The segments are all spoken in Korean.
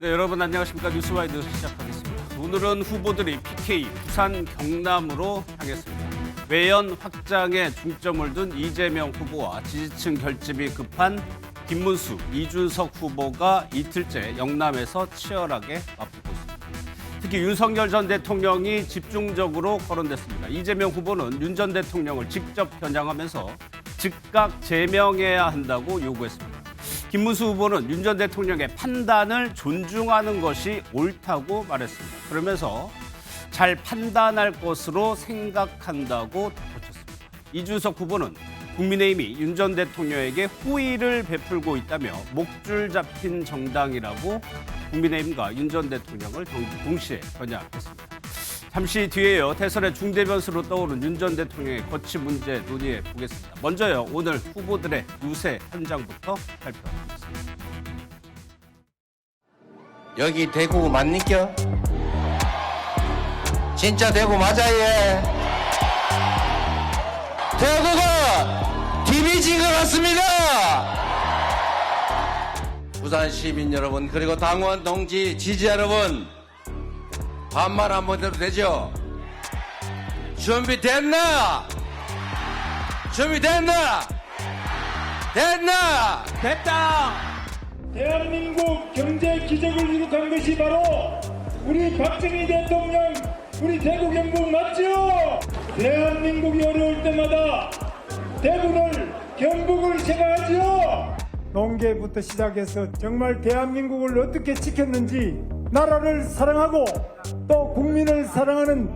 네, 여러분 안녕하십니까. 뉴스와이드 시작하겠습니다. 오늘은 후보들이 PK 부산 경남으로 향했습니다. 외연 확장에 중점을 둔 이재명 후보와 지지층 결집이 급한 김문수, 이준석 후보가 이틀째 영남에서 치열하게 맞붙고 있습니다. 특히 윤석열 전 대통령이 집중적으로 거론됐습니다. 이재명 후보는 윤 전 대통령을 직접 겨냥하면서 즉각 제명해야 한다고 요구했습니다. 김문수 후보는 윤 전 대통령의 판단을 존중하는 것이 옳다고 말했습니다. 그러면서 잘 판단할 것으로 생각한다고 덧붙였습니다. 이준석 후보는 국민의힘이 윤 전 대통령에게 호의를 베풀고 있다며 목줄 잡힌 정당이라고 국민의힘과 윤 전 대통령을 동시에 겨냥했습니다. 잠시 뒤에요. 대선의 중대 변수로 떠오른 윤 전 대통령의 거취 문제 논의해 보겠습니다. 먼저요. 오늘 후보들의 유세 현장부터 살펴보겠습니다. 여기 대구 맞니껴? 진짜 대구 맞아 예. 대구가 디비진 것 같습니다. 부산 시민 여러분 그리고 당원 동지 지지자 여러분 반말 한번 해도 되죠? 준비됐나? 준비됐나? 됐나? 됐다! 대한민국 경제 기적을 이룩한 것이 바로 우리 박정희 대통령, 우리 대구 경북 맞죠? 대한민국이 어려울 때마다 대구를, 경북을 생각하죠? 농계부터 시작해서 정말 대한민국을 어떻게 지켰는지 나라를 사랑하고 또 국민을 사랑하는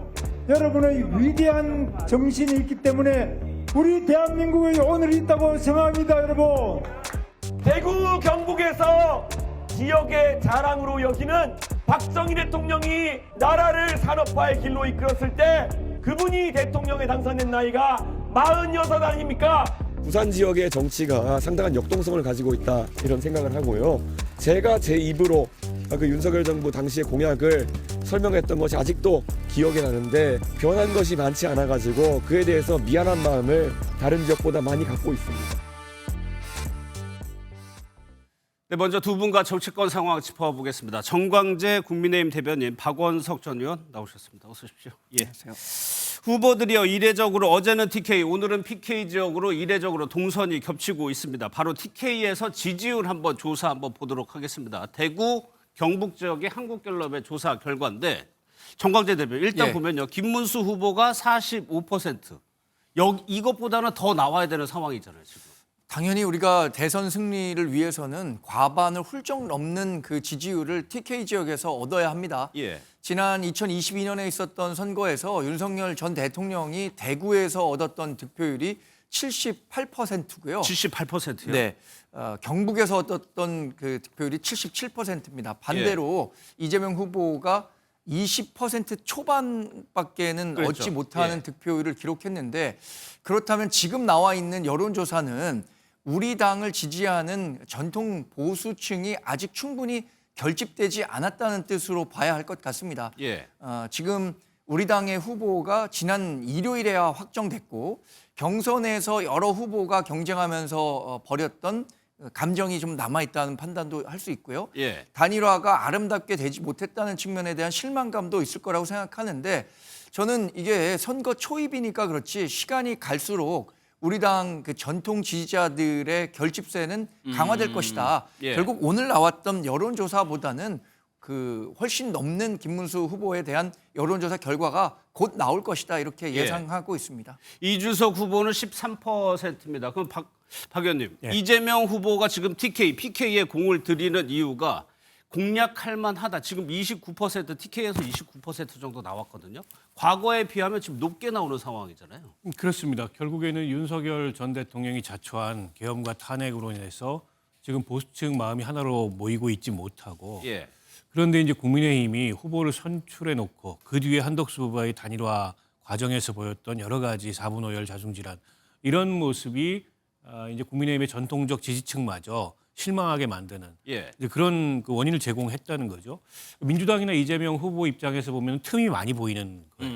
여러분의 위대한 정신이 있기 때문에 우리 대한민국에 오늘 있다고 생각합니다, 여러분. 대구 경북에서 지역의 자랑으로 여기는 박정희 대통령이 나라를 산업화의 길로 이끌었을 때 그분이 대통령에 당선된 나이가 46 아닙니까? 부산 지역의 정치가 상당한 역동성을 가지고 있다 이런 생각을 하고요. 제가 제 입으로 그 윤석열 정부 당시의 공약을 설명했던 것이 아직도 기억에 나는데 변한 것이 많지 않아가지고 그에 대해서 미안한 마음을 다른 지역보다 많이 갖고 있습니다. 네, 먼저 두 분과 정치권 상황 짚어보겠습니다. 정광재 국민의힘 대변인, 박원석 전 의원 나오셨습니다. 어서 오십시오. 예. 안녕하세요. 후보들이요, 이례적으로 어제는 TK, 오늘은 PK 지역으로 이례적으로 동선이 겹치고 있습니다. 바로 TK에서 지지율 한번 조사 한번 보도록 하겠습니다. 대구, 경북 지역의 한국갤럽의 조사 결과인데 정광재 대변인 일단 예. 보면요, 김문수 후보가 45%. 이것보다는 더 나와야 되는 상황이잖아요, 지금. 당연히 우리가 대선 승리를 위해서는 과반을 훌쩍 넘는 그 지지율을 TK 지역에서 얻어야 합니다. 예. 지난 2022년에 있었던 선거에서 윤석열 전 대통령이 대구에서 얻었던 득표율이 78%고요. 78%요? 네. 경북에서 얻었던 그 득표율이 77%입니다. 반대로 이재명 후보가 20% 초반밖에는 그렇죠. 얻지 못하는 예. 득표율을 기록했는데 그렇다면 지금 나와 있는 여론조사는 우리 당을 지지하는 전통 보수층이 아직 충분히 결집되지 않았다는 뜻으로 봐야 할 것 같습니다. 예. 지금 우리 당의 후보가 지난 일요일에야 확정됐고 경선에서 여러 후보가 경쟁하면서 벌였던 감정이 좀 남아있다는 판단도 할 수 있고요. 예. 단일화가 아름답게 되지 못했다는 측면에 대한 실망감도 있을 거라고 생각하는데 저는 이게 선거 초입이니까 그렇지 시간이 갈수록 우리 당 그 전통 지지자들의 결집세는 강화될 것이다. 예. 결국 오늘 나왔던 여론조사보다는 그 훨씬 넘는 김문수 후보에 대한 여론조사 결과가 곧 나올 것이다 이렇게 예상하고 있습니다. 이준석 후보는 13%입니다. 그럼 박 의원님, 예. 이재명 후보가 지금 TK, PK에 공을 들이는 이유가 공략할 만하다. 지금 29%, TK에서 29% 정도 나왔거든요. 과거에 비하면 지금 높게 나오는 상황이잖아요. 그렇습니다. 결국에는 윤석열 전 대통령이 자초한 계엄과 탄핵으로 인해서 지금 보수층 마음이 하나로 모이고 있지 못하고 예. 그런데 이제 국민의힘이 후보를 선출해 놓고 그 뒤에 한덕수 후보의 단일화 과정에서 보였던 여러 가지 사분오열 자중질환 이런 모습이 이제 국민의힘의 전통적 지지층마저 실망하게 만드는 예. 이제 그런 그 원인을 제공했다는 거죠. 민주당이나 이재명 후보 입장에서 보면 틈이 많이 보이는 거예요.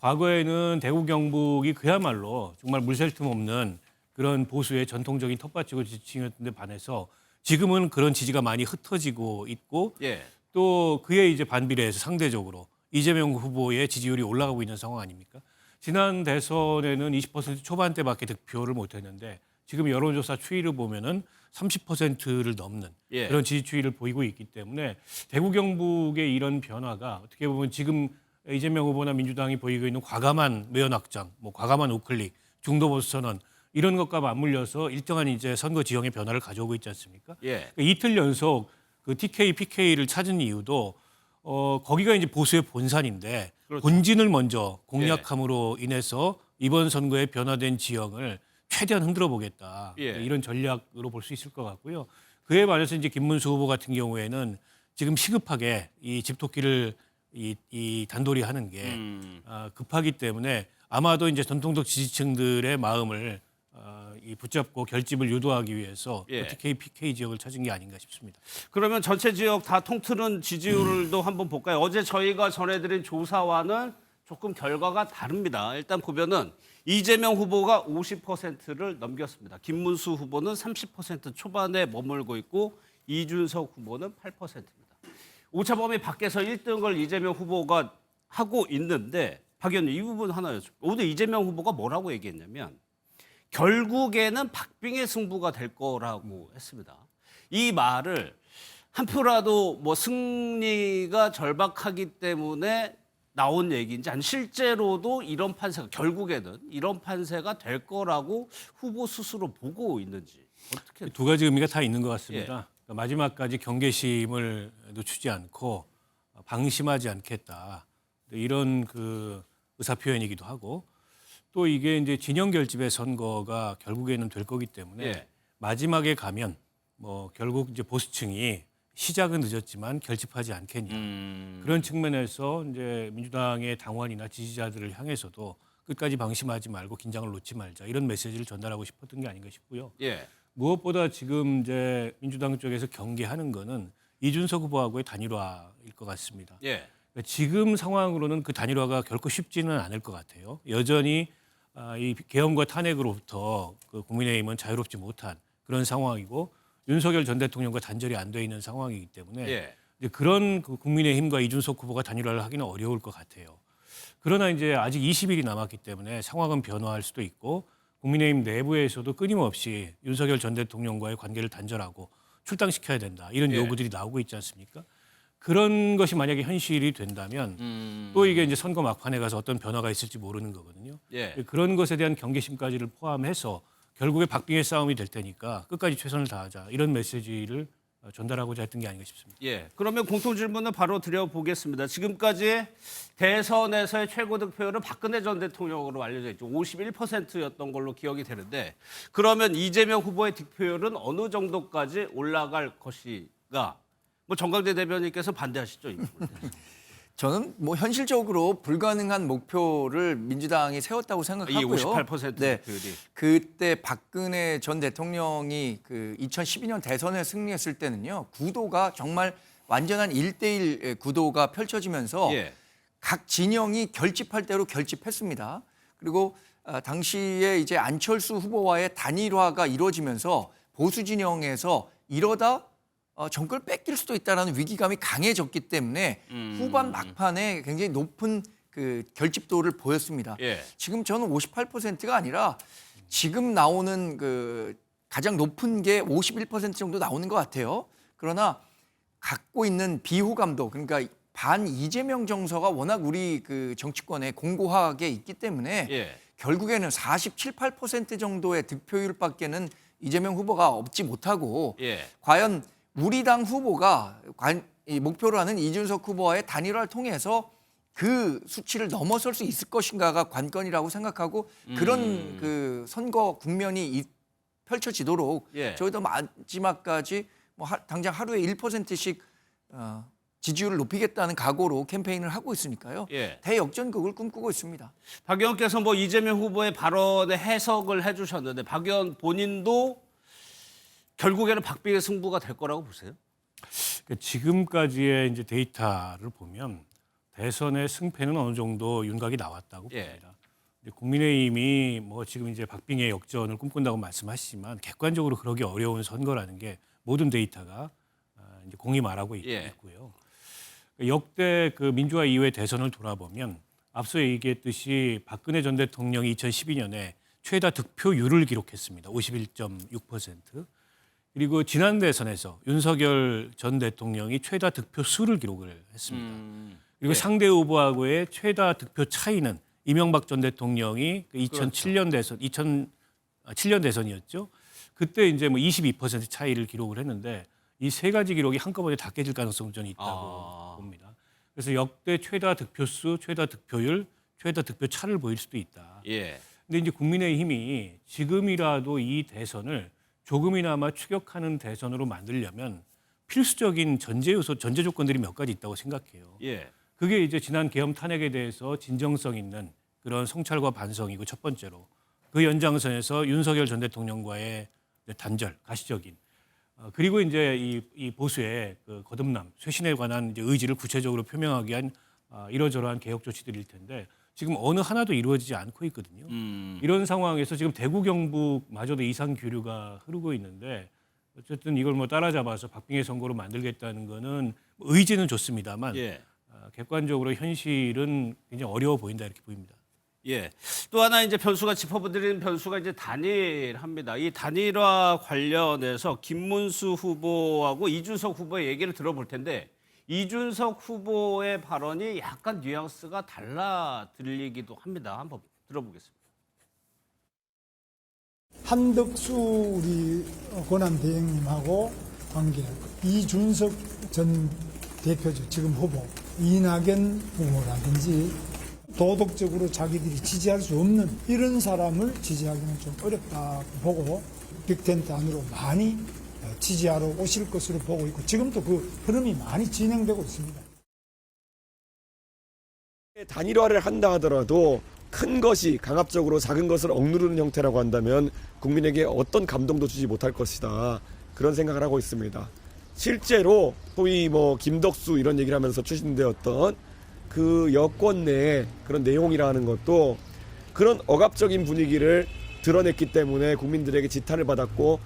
과거에는 대구 경북이 그야말로 정말 물샐 틈 없는 그런 보수의 전통적인 텃밭이고 지층이었는데 반해서 지금은 그런 지지가 많이 흩어지고 있고 예. 또 그에 이제 반비례해서 상대적으로 이재명 후보의 지지율이 올라가고 있는 상황 아닙니까? 지난 대선에는 20% 초반대밖에 득표를 못했는데 지금 여론조사 추이를 보면은 30%를 넘는 예. 그런 지지 추이를 보이고 있기 때문에 대구 경북의 이런 변화가 어떻게 보면 지금 이재명 후보나 민주당이 보이고 있는 과감한 매연 확장, 뭐 과감한 우클릭, 중도 보수 선언 이런 것과 맞물려서 일정한 이제 선거 지형의 변화를 가져오고 있지 않습니까? 예. 그러니까 이틀 연속 그 TK, PK를 찾은 이유도 거기가 이제 보수의 본산인데 그렇죠. 본진을 먼저 공략함으로 인해서 이번 선거에 변화된 지형을 최대한 흔들어 보겠다. 예. 이런 전략으로 볼 수 있을 것 같고요. 그에 반해서 이제 김문수 후보 같은 경우에는 지금 시급하게 이 집토끼를 이 단돌이 하는 게 급하기 때문에 아마도 이제 전통적 지지층들의 마음을 이 붙잡고 결집을 유도하기 위해서 예. TK, PK 지역을 찾은 게 아닌가 싶습니다. 그러면 전체 지역 다 통틀은 지지율도 한번 볼까요? 어제 저희가 전해드린 조사와는 조금 결과가 다릅니다. 일단 보면은 이재명 후보가 50%를 넘겼습니다. 김문수 후보는 30% 초반에 머물고 있고 이준석 후보는 8%입니다. 오차범위 밖에서 1등을 이재명 후보가 하고 있는데 박 의원님 이 부분 하나 여쭤볼게요. 오늘 이재명 후보가 뭐라고 얘기했냐면 결국에는 박빙의 승부가 될 거라고 했습니다. 이 말을 한 표라도 뭐 승리가 절박하기 때문에 나온 얘기인지 아니 실제로도 이런 판세가 결국에는 이런 판세가 될 거라고 후보 스스로 보고 있는지 어떻게 두 가지 의미가 다 있는 것 같습니다. 예. 그러니까 마지막까지 경계심을 늦추지 않고 방심하지 않겠다. 이런 그 의사 표현이기도 하고 또 이게 이제 진영 결집의 선거가 결국에는 될 거기 때문에 예. 마지막에 가면 뭐 결국 이제 보수층이 시작은 늦었지만 결집하지 않겠냐. 그런 측면에서 이제 민주당의 당원이나 지지자들을 향해서도 끝까지 방심하지 말고 긴장을 놓지 말자 이런 메시지를 전달하고 싶었던 게 아닌가 싶고요. 예. 무엇보다 지금 이제 민주당 쪽에서 경계하는 거는 이준석 후보하고의 단일화일 것 같습니다. 예. 그러니까 지금 상황으로는 그 단일화가 결코 쉽지는 않을 것 같아요. 여전히 이 계엄과 탄핵으로부터 그 국민의힘은 자유롭지 못한 그런 상황이고 윤석열 전 대통령과 단절이 안 돼 있는 상황이기 때문에 예. 이제 그런 그 국민의힘과 이준석 후보가 단일화를 하기는 어려울 것 같아요. 그러나 이제 아직 20일이 남았기 때문에 상황은 변화할 수도 있고 국민의힘 내부에서도 끊임없이 윤석열 전 대통령과의 관계를 단절하고 출당시켜야 된다. 이런 예. 요구들이 나오고 있지 않습니까? 그런 것이 만약에 현실이 된다면 또 이게 이제 선거 막판에 가서 어떤 변화가 있을지 모르는 거거든요. 예. 그런 것에 대한 경계심까지를 포함해서 결국에 박빙의 싸움이 될 테니까 끝까지 최선을 다하자 이런 메시지를 전달하고자 했던 게 아닌가 싶습니다. 예. 그러면 공통 질문을 바로 드려보겠습니다. 지금까지 대선에서의 최고 득표율은 박근혜 전 대통령으로 알려져 있죠. 51%였던 걸로 기억이 되는데 그러면 이재명 후보의 득표율은 어느 정도까지 올라갈 것인가? 뭐 정강대 대변인께서 반대하시죠, 이 부분에 대해서. 저는 뭐 현실적으로 불가능한 목표를 민주당이 세웠다고 이 생각하고요. 58% 네, 득표율이. 그때 박근혜 전 대통령이 그 2012년 대선에 승리했을 때는요. 구도가 정말 완전한 1대1 구도가 펼쳐지면서 예. 각 진영이 결집할 대로 결집했습니다. 그리고 당시에 이제 안철수 후보와의 단일화가 이루어지면서 보수 진영에서 이러다 정권을 뺏길 수도 있다는 위기감이 강해졌기 때문에 후반 막판에 굉장히 높은 그 결집도를 보였습니다. 예. 지금 저는 58%가 아니라 지금 나오는 그 가장 높은 게 51% 정도 나오는 것 같아요. 그러나 갖고 있는 비호감도 그러니까 반 이재명 정서가 워낙 우리 그 정치권에 공고하게 있기 때문에 예. 결국에는 47, 8% 정도의 득표율밖에는 이재명 후보가 얻지 못하고 예. 과연 우리 당 후보가 이 목표로 하는 이준석 후보와의 단일화를 통해서 그 수치를 넘어설 수 있을 것인가가 관건이라고 생각하고 그런 그 선거 국면이 펼쳐지도록 예. 저희도 마지막까지 뭐 당장 하루에 1%씩 지지율을 높이겠다는 각오로 캠페인을 하고 있으니까요. 예. 대역전극을 꿈꾸고 있습니다. 박 의원께서 뭐 이재명 후보의 발언에 해석을 해주셨는데 박 의원 본인도 결국에는 박빙의 승부가 될 거라고 보세요? 그러니까 지금까지의 이제 데이터를 보면 대선의 승패는 어느 정도 윤곽이 나왔다고 예. 봅니다. 근데 국민의힘이 뭐 지금 이제 박빙의 역전을 꿈꾼다고 말씀하시지만 객관적으로 그러기 어려운 선거라는 게 모든 데이터가 이제 공이 말하고 예. 있고요. 역대 그 민주화 이후의 대선을 돌아보면 앞서 얘기했듯이 박근혜 전 대통령이 2012년에 최다 득표율을 기록했습니다. 51.6%. 그리고 지난 대선에서 윤석열 전 대통령이 최다 득표 수를 기록을 했습니다. 그리고 상대 후보하고의 최다 득표 차이는 이명박 전 대통령이 2007년 대선, 2007년 대선이었죠. 그때 이제 뭐 22% 차이를 기록을 했는데 이 세 가지 기록이 한꺼번에 다 깨질 가능성은 저는 있다고 봅니다. 그래서 역대 최다 득표수, 최다 득표율, 최다 득표 차를 보일 수도 있다. 예. 근데 이제 국민의힘이 지금이라도 이 대선을 조금이나마 추격하는 대선으로 만들려면 필수적인 전제 요소, 전제 조건들이 몇 가지 있다고 생각해요. 예. 그게 이제 지난 계엄 탄핵에 대해서 진정성 있는 그런 성찰과 반성이고 첫 번째로 그 연장선에서 윤석열 전 대통령과의 단절, 가시적인 그리고 이제 이 보수의 그 거듭남, 쇄신에 관한 이제 의지를 구체적으로 표명하기 위한 이러저러한 개혁 조치들일 텐데 지금 어느 하나도 이루어지지 않고 있거든요. 이런 상황에서 지금 대구 경북마저도 이상 교류가 흐르고 있는데 어쨌든 이걸 뭐 따라잡아서 박빙의 선거로 만들겠다는 거는 의지는 좋습니다만 예. 객관적으로 현실은 굉장히 어려워 보인다 이렇게 보입니다. 예. 또 하나 이제 변수가 짚어드리는 변수가 이제 단일화입니다. 이 단일화 관련해서 김문수 후보하고 이준석 후보의 얘기를 들어볼 텐데 이준석 후보의 발언이 약간 뉘앙스가 달라 들리기도 합니다. 한번 들어보겠습니다. 한덕수 우리 권한대행님하고 관계, 이준석 전 대표죠. 지금 후보, 이낙연 후보라든지 도덕적으로 자기들이 지지할 수 없는 이런 사람을 지지하기는 좀 어렵다 보고 빅텐트 안으로 많이 지지하러 오실 것으로 보고 있고 지금도 그 흐름이 많이 진행되고 있습니다. 단일화를 한다 하더라도 큰 것이 강압적으로 작은 것을 억누르는 형태라고 한다면 국민에게 어떤 감동도 주지 못할 것이다. 그런 생각을 하고 있습니다. 실제로 소위 뭐 김덕수 이런 얘기를 하면서 추진되었던 그 여권 내의 그런 내용이라는 것도 그런 억압적인 분위기를 드러냈기 때문에 국민들에게 지탄을 받았고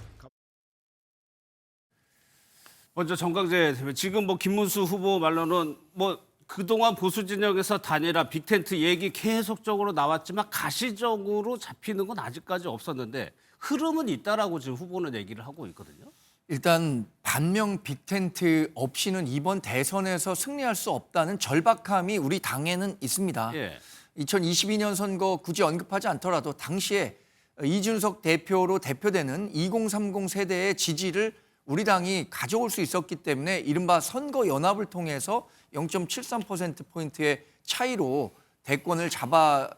먼저 정강재 대표, 지금 뭐 김문수 후보 말로는 뭐 그동안 보수 진영에서 단일화 빅텐트 얘기 계속적으로 나왔지만 가시적으로 잡히는 건 아직까지 없었는데 흐름은 있다라고 지금 후보는 얘기를 하고 있거든요. 일단 반명 빅텐트 없이는 이번 대선에서 승리할 수 없다는 절박함이 우리 당에는 있습니다. 예. 2022년 선거 굳이 언급하지 않더라도 당시에 이준석 대표로 대표되는 2030 세대의 지지를 우리 당이 가져올 수 있었기 때문에 이른바 선거 연합을 통해서 0.73%포인트의 차이로 대권을 잡을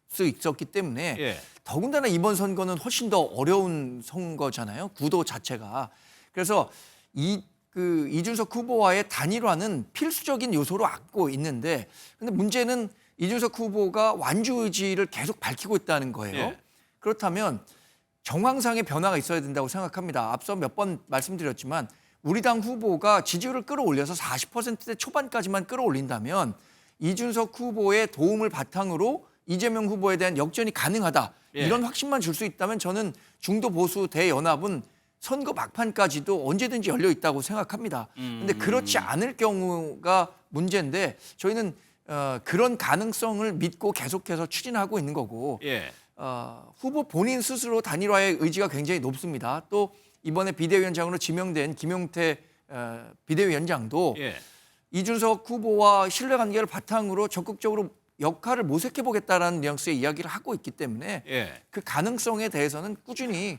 수 있었기 때문에 예. 더군다나 이번 선거는 훨씬 더 어려운 선거잖아요. 구도 자체가. 그래서 이준석 후보와의 단일화는 필수적인 요소로 안고 있는데 근데 문제는 이준석 후보가 완주 의지를 계속 밝히고 있다는 거예요. 예. 그렇다면 정황상의 변화가 있어야 된다고 생각합니다. 앞서 몇 번 말씀드렸지만 우리 당 후보가 지지율을 끌어올려서 40%대 초반까지만 끌어올린다면 이준석 후보의 도움을 바탕으로 이재명 후보에 대한 역전이 가능하다. 예. 이런 확신만 줄 수 있다면 저는 중도 보수 대연합은 선거 막판까지도 언제든지 열려 있다고 생각합니다. 그런데 그렇지 않을 경우가 문제인데 저희는 그런 가능성을 믿고 계속해서 추진하고 있는 거고 예. 후보 본인 스스로 단일화의 의지가 굉장히 높습니다. 또 이번에 비대위원장으로 지명된 김용태 비대위원장도 예. 이준석 후보와 신뢰관계를 바탕으로 적극적으로 역할을 모색해보겠다라는 뉘앙스의 이야기를 하고 있기 때문에 예. 그 가능성에 대해서는 꾸준히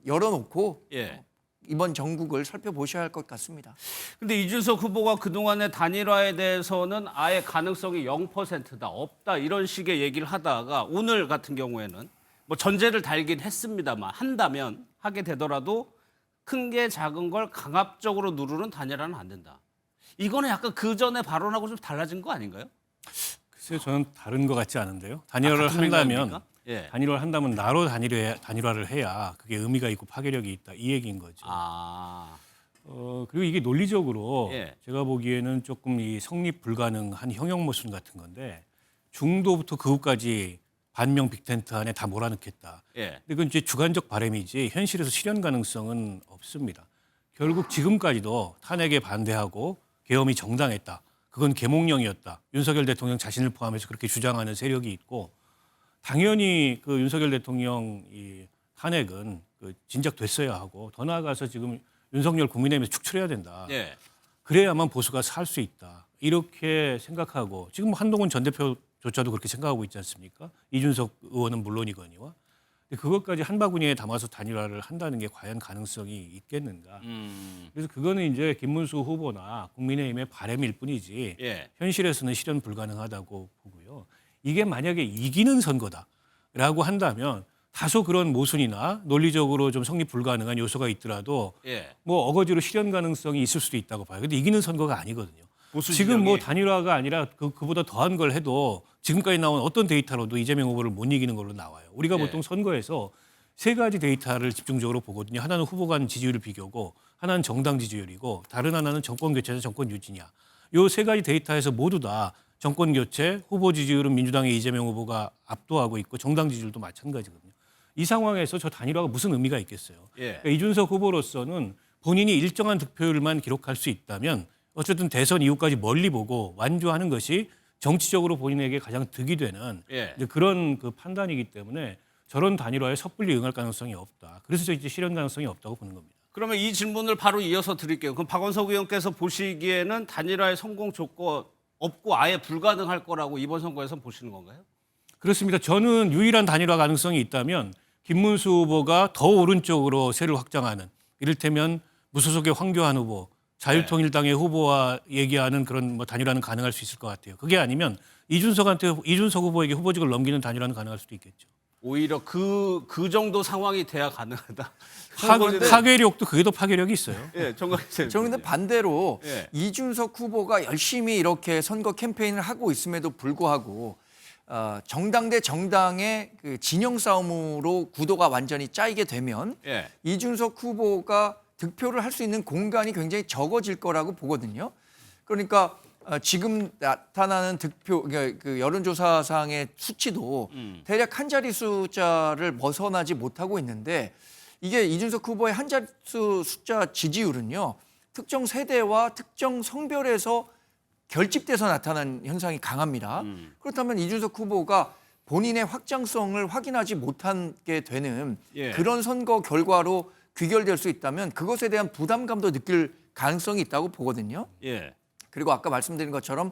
열어놓고 예. 이번 정국을 살펴보셔야 할 것 같습니다. 근데 이준석 후보가 그동안의 단일화에 대해서는 아예 가능성이 0%다, 없다 이런 식의 얘기를 하다가 오늘 같은 경우에는 뭐 전제를 달긴 했습니다만 한다면 하게 되더라도 큰 게 작은 걸 강압적으로 누르는 단일화는 안 된다. 이거는 약간 그 전에 발언하고 좀 달라진 거 아닌가요? 글쎄요, 저는 다른 것 같지 않은데요. 단일화를 같은 한다면 생각입니까? 예. 단일화를 한다면 나로 단일화를 해야 그게 의미가 있고 파괴력이 있다 이 얘기인 거죠. 그리고 이게 논리적으로 예. 제가 보기에는 조금 이 성립 불가능한 형용 모순 같은 건데 중도부터 극우까지 반명 빅텐트 안에 다 몰아넣겠다. 예. 근데 그건 이제 주관적 바람이지 현실에서 실현 가능성은 없습니다. 결국 지금까지도 탄핵에 반대하고 계엄이 정당했다. 그건 계몽령이었다. 윤석열 대통령 자신을 포함해서 그렇게 주장하는 세력이 있고 당연히 그 윤석열 대통령 이 탄핵은 그 진작됐어야 하고 더 나아가서 지금 윤석열 국민의힘에서 축출해야 된다. 예. 그래야만 보수가 살 수 있다. 이렇게 생각하고 지금 한동훈 전 대표조차도 그렇게 생각하고 있지 않습니까? 이준석 의원은 물론이거니와. 근데 그것까지 한 바구니에 담아서 단일화를 한다는 게 과연 가능성이 있겠는가. 그래서 그거는 이제 김문수 후보나 국민의힘의 바람일 뿐이지 예. 현실에서는 실현 불가능하다고 보고요. 이게 만약에 이기는 선거다라고 한다면 다소 그런 모순이나 논리적으로 좀 성립 불가능한 요소가 있더라도 예. 뭐 어거지로 실현 가능성이 있을 수도 있다고 봐요. 근데 이기는 선거가 아니거든요. 보수 지금 뭐 진영이- 단일화가 아니라 그보다 더한 걸 해도 지금까지 나온 어떤 데이터로도 이재명 후보를 못 이기는 걸로 나와요. 우리가 예. 보통 선거에서 세 가지 데이터를 집중적으로 보거든요. 하나는 후보 간 지지율 비교고, 하나는 정당 지지율이고, 다른 하나는 정권 교체에서 정권 유지냐. 요 세 가지 데이터에서 모두 다 정권 교체, 후보 지지율은 민주당의 이재명 후보가 압도하고 있고 정당 지지율도 마찬가지거든요. 이 상황에서 저 단일화가 무슨 의미가 있겠어요. 예. 그러니까 이준석 후보로서는 본인이 일정한 득표율만 기록할 수 있다면 어쨌든 대선 이후까지 멀리 보고 완주하는 것이 정치적으로 본인에게 가장 득이 되는 예. 이제 그런 그 판단이기 때문에 저런 단일화에 섣불리 응할 가능성이 없다. 그래서 이제 실현 가능성이 없다고 보는 겁니다. 그러면 이 질문을 바로 이어서 드릴게요. 그럼 박원석 의원께서 보시기에는 단일화의 성공 조건 없고 아예 불가능할 거라고 이번 선거에서 보시는 건가요? 그렇습니다. 저는 유일한 단일화 가능성이 있다면 김문수 후보가 더 오른쪽으로 세를 확장하는 이를테면 무소속의 황교안 후보, 자유통일당의 후보와 얘기하는 그런 뭐 단일화는 가능할 수 있을 것 같아요. 그게 아니면 이준석 후보에게 후보직을 넘기는 단일화는 가능할 수도 있겠죠. 오히려 그 정도 상황이 돼야 가능하다. 파괴력도 그게 더 파괴력이 있어요. 예, 정각생. 저는 근데 반대로 예. 이준석 후보가 열심히 이렇게 선거 캠페인을 하고 있음에도 불구하고 정당 대 정당의 그 진영 싸움으로 구도가 완전히 짜이게 되면 예. 이준석 후보가 득표를 할 수 있는 공간이 굉장히 적어질 거라고 보거든요. 그러니까 지금 나타나는 득표 그 여론조사상의 수치도 대략 한 자리 숫자를 벗어나지 못하고 있는데 이게 이준석 후보의 한 자릿수 숫자 지지율은요. 특정 세대와 특정 성별에서 결집돼서 나타난 현상이 강합니다. 그렇다면 이준석 후보가 본인의 확장성을 확인하지 못하게 되는 예. 그런 선거 결과로 귀결될 수 있다면 그것에 대한 부담감도 느낄 가능성이 있다고 보거든요. 예. 그리고 아까 말씀드린 것처럼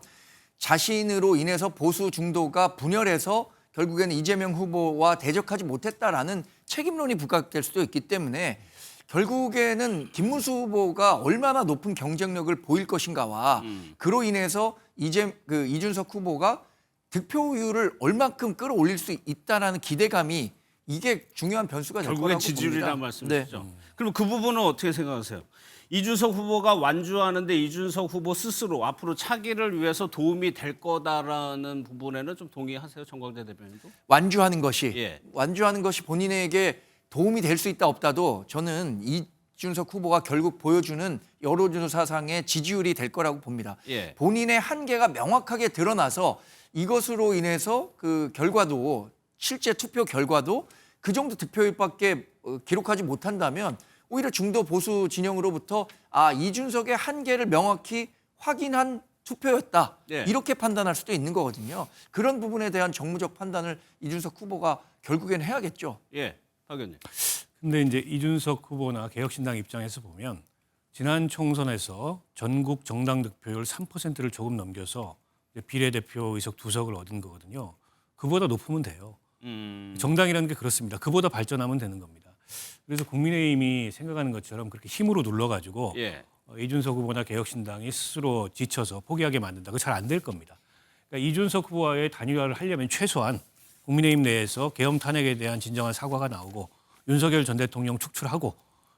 자신으로 인해서 보수 중도가 분열해서 결국에는 이재명 후보와 대적하지 못했다라는 책임론이 부각될 수도 있기 때문에 결국에는 김문수 후보가 얼마나 높은 경쟁력을 보일 것인가와 그로 인해서 이준석 후보가 득표율을 얼마큼 끌어올릴 수 있다라는 기대감이 이게 중요한 변수가 될 거라고 결국엔 봅니다. 지지율이라는 말씀이시죠. 그럼 그 부분은 어떻게 생각하세요? 이준석 후보가 완주하는데 이준석 후보 스스로 앞으로 차기를 위해서 도움이 될 거다라는 부분에는 좀 동의하세요, 정광재 대변인도? 완주하는 것이 예. 완주하는 것이 본인에게 도움이 될 수 있다 없다도 저는 이준석 후보가 결국 보여주는 여론조사상의 지지율이 될 거라고 봅니다. 예. 본인의 한계가 명확하게 드러나서 이것으로 인해서 그 결과도 실제 투표 결과도 그 정도 득표율밖에 기록하지 못한다면 오히려 중도 보수 진영으로부터 이준석의 한계를 명확히 확인한 투표였다. 예. 이렇게 판단할 수도 있는 거거든요. 그런 부분에 대한 정무적 판단을 이준석 후보가 결국엔 해야겠죠. 예, 박 의원님. 근데 이제 이준석 후보나 개혁신당 입장에서 보면 지난 총선에서 전국 정당 득표율 3%를 조금 넘겨서 이제 비례대표 의석 2석을 얻은 거거든요. 그보다 높으면 돼요. 정당이라는 게 그렇습니다. 그보다 발전하면 되는 겁니다. 그래서 국민의힘이 생각하는 것처럼 그렇게 힘으로 눌러가지고 예. 이준석 후보나 개혁신당이 스스로 지쳐서 포기하게 만든다. 그거 잘 안 될 겁니다. 그러니까 이준석 후보와의 단일화를 하려면 최소한 국민의힘 내에서 계엄 탄핵에 대한 진정한 사과가 나오고 윤석열 전 대통령 축출하고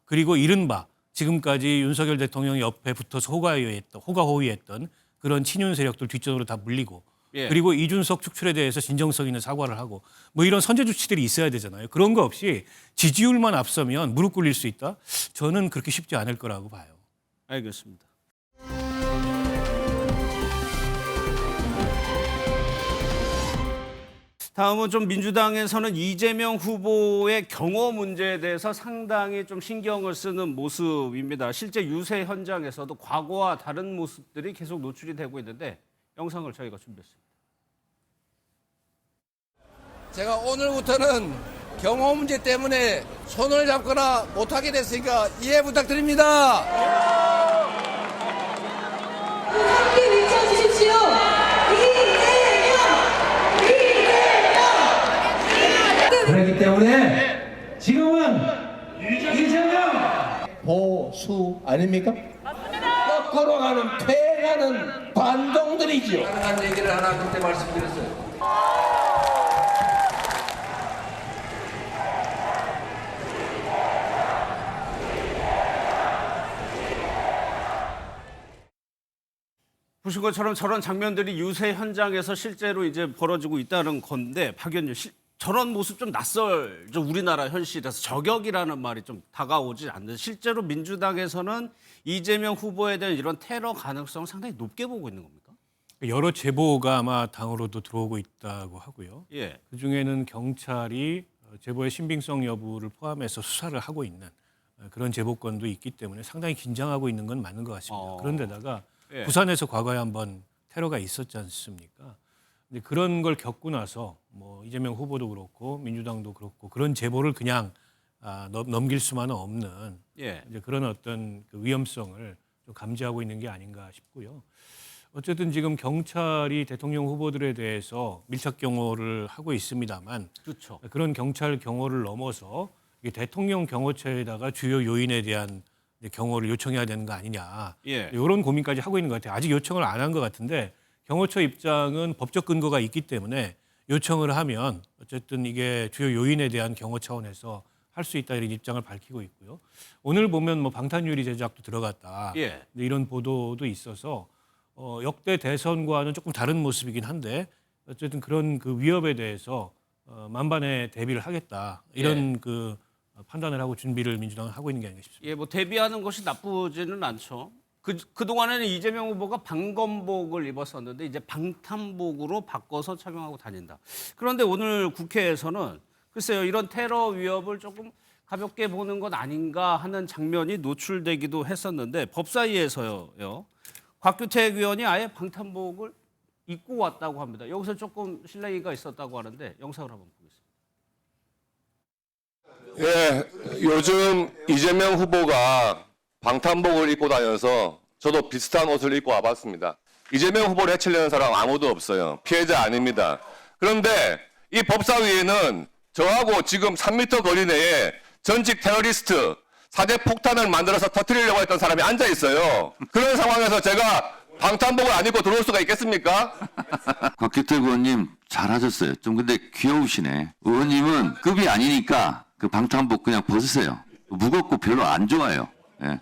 그리고 이른바 지금까지 윤석열 대통령 옆에 붙어서 호가호위했던 그런 친윤 세력들 뒷전으로 다 물리고 예. 그리고 이준석 축출에 대해서 진정성 있는 사과를 하고 뭐 이런 선제 조치들이 있어야 되잖아요. 그런 거 없이 지지율만 앞서면 무릎 꿇릴 수 있다? 저는 그렇게 쉽지 않을 거라고 봐요. 알겠습니다. 다음은 좀 민주당에서는 이재명 후보의 경호 문제에 대해서 상당히 좀 신경을 쓰는 모습입니다. 실제 유세 현장에서도 과거와 다른 모습들이 계속 노출이 되고 있는데 영상을 저희가 준비했습니다. 제가 오늘부터는 경호 문제 때문에 손을 잡거나 못하게 됐으니까 이해 부탁드립니다. 함께 외쳐주십시오. 그렇기 때문에 지금은 이재명 보수 아닙니까? 거꾸로 가는 퇴행하는 반동들이죠. 가능한 얘기를 하나 그때 말씀드렸어요. 보신 것처럼 저런 장면들이 유세 현장에서 실제로 이제 벌어지고 있다는 건데 박 의원님 저런 모습 좀 낯설죠. 우리나라 현실에서 저격이라는 말이 좀 다가오지 않는 실제로 민주당에서는 이재명 후보에 대한 이런 테러 가능성을 상당히 높게 보고 있는 겁니까? 여러 제보가 아마 당으로도 들어오고 있다고 하고요. 예. 그중에는 경찰이 제보의 신빙성 여부를 포함해서 수사를 하고 있는 그런 제보권도 있기 때문에 상당히 긴장하고 있는 건 맞는 것 같습니다. 그런데다가 예. 부산에서 과거에 한번 테러가 있었지 않습니까? 근데 그런 걸 겪고 나서 뭐 이재명 후보도 그렇고 민주당도 그렇고 그런 제보를 그냥 넘길 수만은 없는 예. 이제 그런 어떤 그 위험성을 좀 감지하고 있는 게 아닌가 싶고요. 어쨌든 지금 경찰이 대통령 후보들에 대해서 밀착 경호를 하고 있습니다만 그렇죠. 그런 경찰 경호를 넘어서 이게 대통령 경호처에다가 주요 요인에 대한 경호를 요청해야 되는 거 아니냐. 예. 이런 고민까지 하고 있는 것 같아요. 아직 요청을 안 한 것 같은데 경호처 입장은 법적 근거가 있기 때문에 요청을 하면 어쨌든 이게 주요 요인에 대한 경호 차원에서 할 수 있다 이런 입장을 밝히고 있고요. 오늘 보면 뭐 방탄유리 제작도 들어갔다. 예. 이런 보도도 있어서 역대 대선과는 조금 다른 모습이긴 한데 어쨌든 그런 그 위협에 대해서 만반의 대비를 하겠다 이런 그 판단을 하고 준비를 민주당은 하고 있는 게 아닌가 싶습니다. 예, 뭐 대비하는 것이 나쁘지는 않죠. 그동안에는 이재명 후보가 방검복을 입었었는데 이제 방탄복으로 바꿔서 착용하고 다닌다. 그런데 오늘 국회에서는 글쎄요, 이런 테러 위협을 조금 가볍게 보는 것 아닌가 하는 장면이 노출되기도 했었는데 법사위에서요. 곽규택 의원이 아예 방탄복을 입고 왔다고 합니다. 여기서 조금 실례가 있었다고 하는데 영상을 한번 보겠습니다. 예, 요즘 이재명 후보가 방탄복을 입고 다녀서 저도 비슷한 옷을 입고 와봤습니다. 이재명 후보를 해치려는 사람 아무도 없어요. 피해자 아닙니다. 그런데 이 법사위에는 저하고 지금 3m 거리 내에 전직 테러리스트 사대 폭탄을 만들어서 터뜨리려고 했던 사람이 앉아 있어요. 그런 상황에서 제가 방탄복을 안 입고 들어올 수가 있겠습니까? 곽규택 의원님 잘하셨어요. 좀 근데 귀여우시네. 의원님은 급이 아니니까 그 방탄복 그냥 벗으세요. 무겁고 별로 안 좋아요. 예.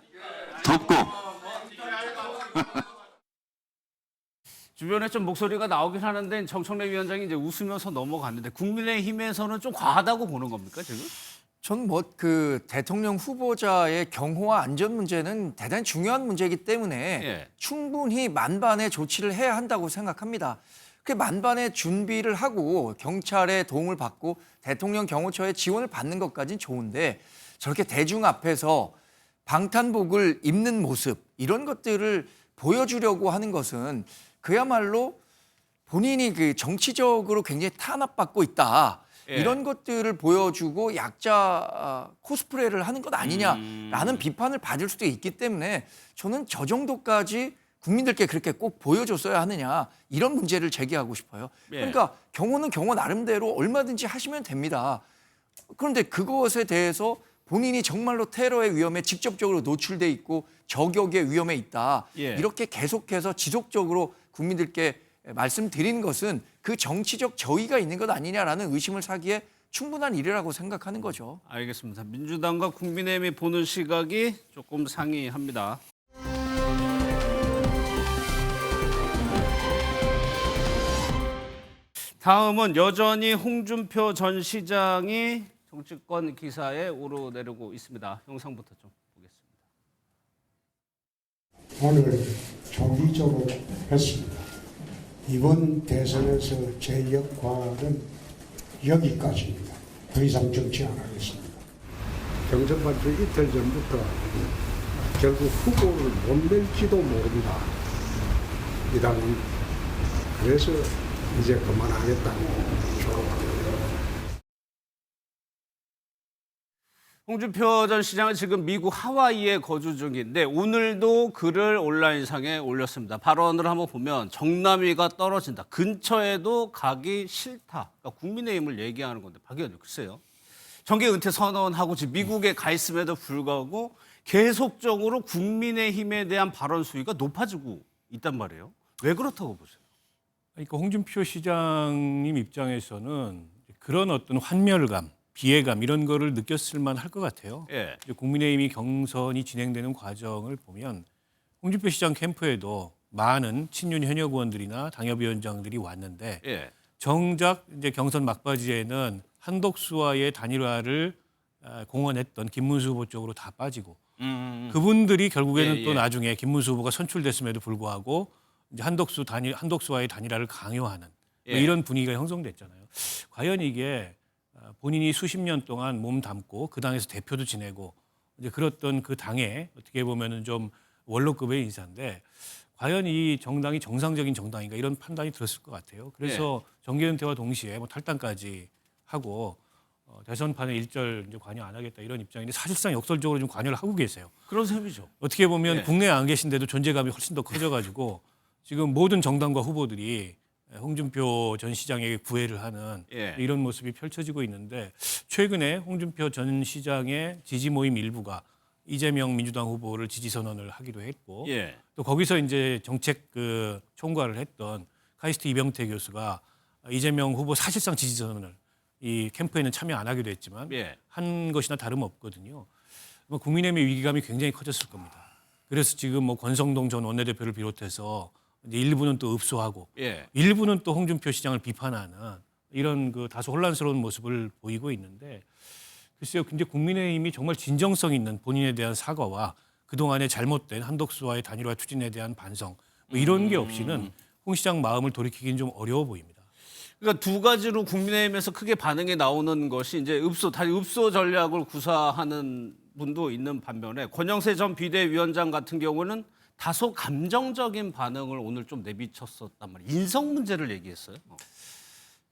덥고. 주변에 좀 목소리가 나오긴 하는데 정청래 위원장이 이제 웃으면서 넘어갔는데 국민의힘에서는 좀 과하다고 보는 겁니까 지금? 전 뭐 그 대통령 후보자의 경호와 안전 문제는 대단히 중요한 문제이기 때문에 예. 충분히 만반의 조치를 해야 한다고 생각합니다. 그 만반의 준비를 하고 경찰의 도움을 받고 대통령 경호처의 지원을 받는 것까지는 좋은데 저렇게 대중 앞에서 방탄복을 입는 모습 이런 것들을 보여주려고 하는 것은 그야말로 본인이 그 정치적으로 굉장히 탄압받고 있다. 예. 이런 것들을 보여주고 약자 코스프레를 하는 것 아니냐라는 비판을 받을 수도 있기 때문에 저는 저 정도까지 국민들께 그렇게 꼭 보여줬어야 하느냐 이런 문제를 제기하고 싶어요. 예. 그러니까 경호는 경호 나름대로 얼마든지 하시면 됩니다. 그런데 그것에 대해서 본인이 정말로 테러의 위험에 직접적으로 노출돼 있고 저격의 위험에 있다. 예. 이렇게 계속해서 지속적으로 국민들께 말씀드리는 것은 그 정치적 저의가 있는 것 아니냐라는 의심을 사기에 충분한 일이라고 생각하는 거죠. 알겠습니다. 민주당과 국민의힘이 보는 시각이 조금 상이합니다. 다음은 여전히 홍준표 전 시장이 정치권 기사에 오르내리고 있습니다. 영상부터 좀 보겠습니다. 오늘 정기적으로 했습니다. 이번 대선에서 제 역할은 여기까지입니다. 더 이상 정치 안 하겠습니다. 경선 발표 이틀 전부터 결국 후보를 못 낼지도 모른다. 이 당은 그래서 이제 그만하겠다고 조롱합니다. 홍준표 전 시장은 지금 미국 하와이에 거주 중인데 오늘도 글을 온라인상에 올렸습니다. 발언을 한번 보면 정남위가 떨어진다. 근처에도 가기 싫다. 그러니까 국민의힘을 얘기하는 건데 박 의원님 글쎄요. 정계 은퇴 선언하고 지금 미국에 가 있음에도 불구하고 계속적으로 국민의힘에 대한 발언 수위가 높아지고 있단 말이에요. 왜 그렇다고 보세요? 그러니까 홍준표 시장님 입장에서는 그런 어떤 환멸감, 비애감 이런 거를 느꼈을 만할 것 같아요. 예. 국민의힘이 경선이 진행되는 과정을 보면 홍준표 시장 캠프에도 많은 친윤 현역 의원들이나 당협위원장들이 왔는데 예. 정작 이제 경선 막바지에는 한덕수와의 단일화를 공언했던 김문수 후보 쪽으로 다 빠지고 그분들이 결국에는 예, 또 예. 나중에 김문수 후보가 선출됐음에도 불구하고 이제 한덕수와의 단일화를 강요하는 뭐 예. 이런 분위기가 형성됐잖아요. 과연 이게 본인이 수십 년 동안 몸 담고 그 당에서 대표도 지내고 이제 그랬던 그 당에 어떻게 보면은 좀 원로급의 인사인데 과연 이 정당이 정상적인 정당인가 이런 판단이 들었을 것 같아요. 그래서 정계 은퇴와 동시에 뭐 탈당까지 하고 대선판에 일절 이제 관여 안 하겠다 이런 입장인데 사실상 역설적으로 좀 관여를 하고 계세요. 그런 셈이죠. 어떻게 보면 네. 국내에 안 계신데도 존재감이 훨씬 더 커져가지고 지금 모든 정당과 후보들이 홍준표 전 시장에게 구애를 하는 예. 이런 모습이 펼쳐지고 있는데 최근에 홍준표 전 시장의 지지 모임 일부가 이재명 민주당 후보를 지지 선언을 하기도 했고 예. 또 거기서 이제 정책 그 총괄을 했던 카이스트 이병태 교수가 이재명 후보 사실상 지지 선언을 이 캠프에는 참여 안 하기도 했지만 예. 한 것이나 다름없거든요. 국민의힘의 위기감이 굉장히 커졌을 겁니다. 그래서 지금 뭐 권성동 전 원내대표를 비롯해서 이제 일부는 또 읍소하고 예. 일부는 또 홍준표 시장을 비판하는 이런 그 다소 혼란스러운 모습을 보이고 있는데 글쎄요, 근데 국민의힘이 정말 진정성 있는 본인에 대한 사과와 그동안의 잘못된 한덕수와의 단일화 추진에 대한 반성 뭐 이런 게 없이는 홍 시장 마음을 돌이키기는 좀 어려워 보입니다. 그러니까 두 가지로 국민의힘에서 크게 반응이 나오는 것이 이제 읍소 전략을 구사하는 분도 있는 반면에 권영세 전 비대위원장 같은 경우는 다소 감정적인 반응을 오늘 좀 내비쳤었단 말이에요. 인성 문제를 얘기했어요.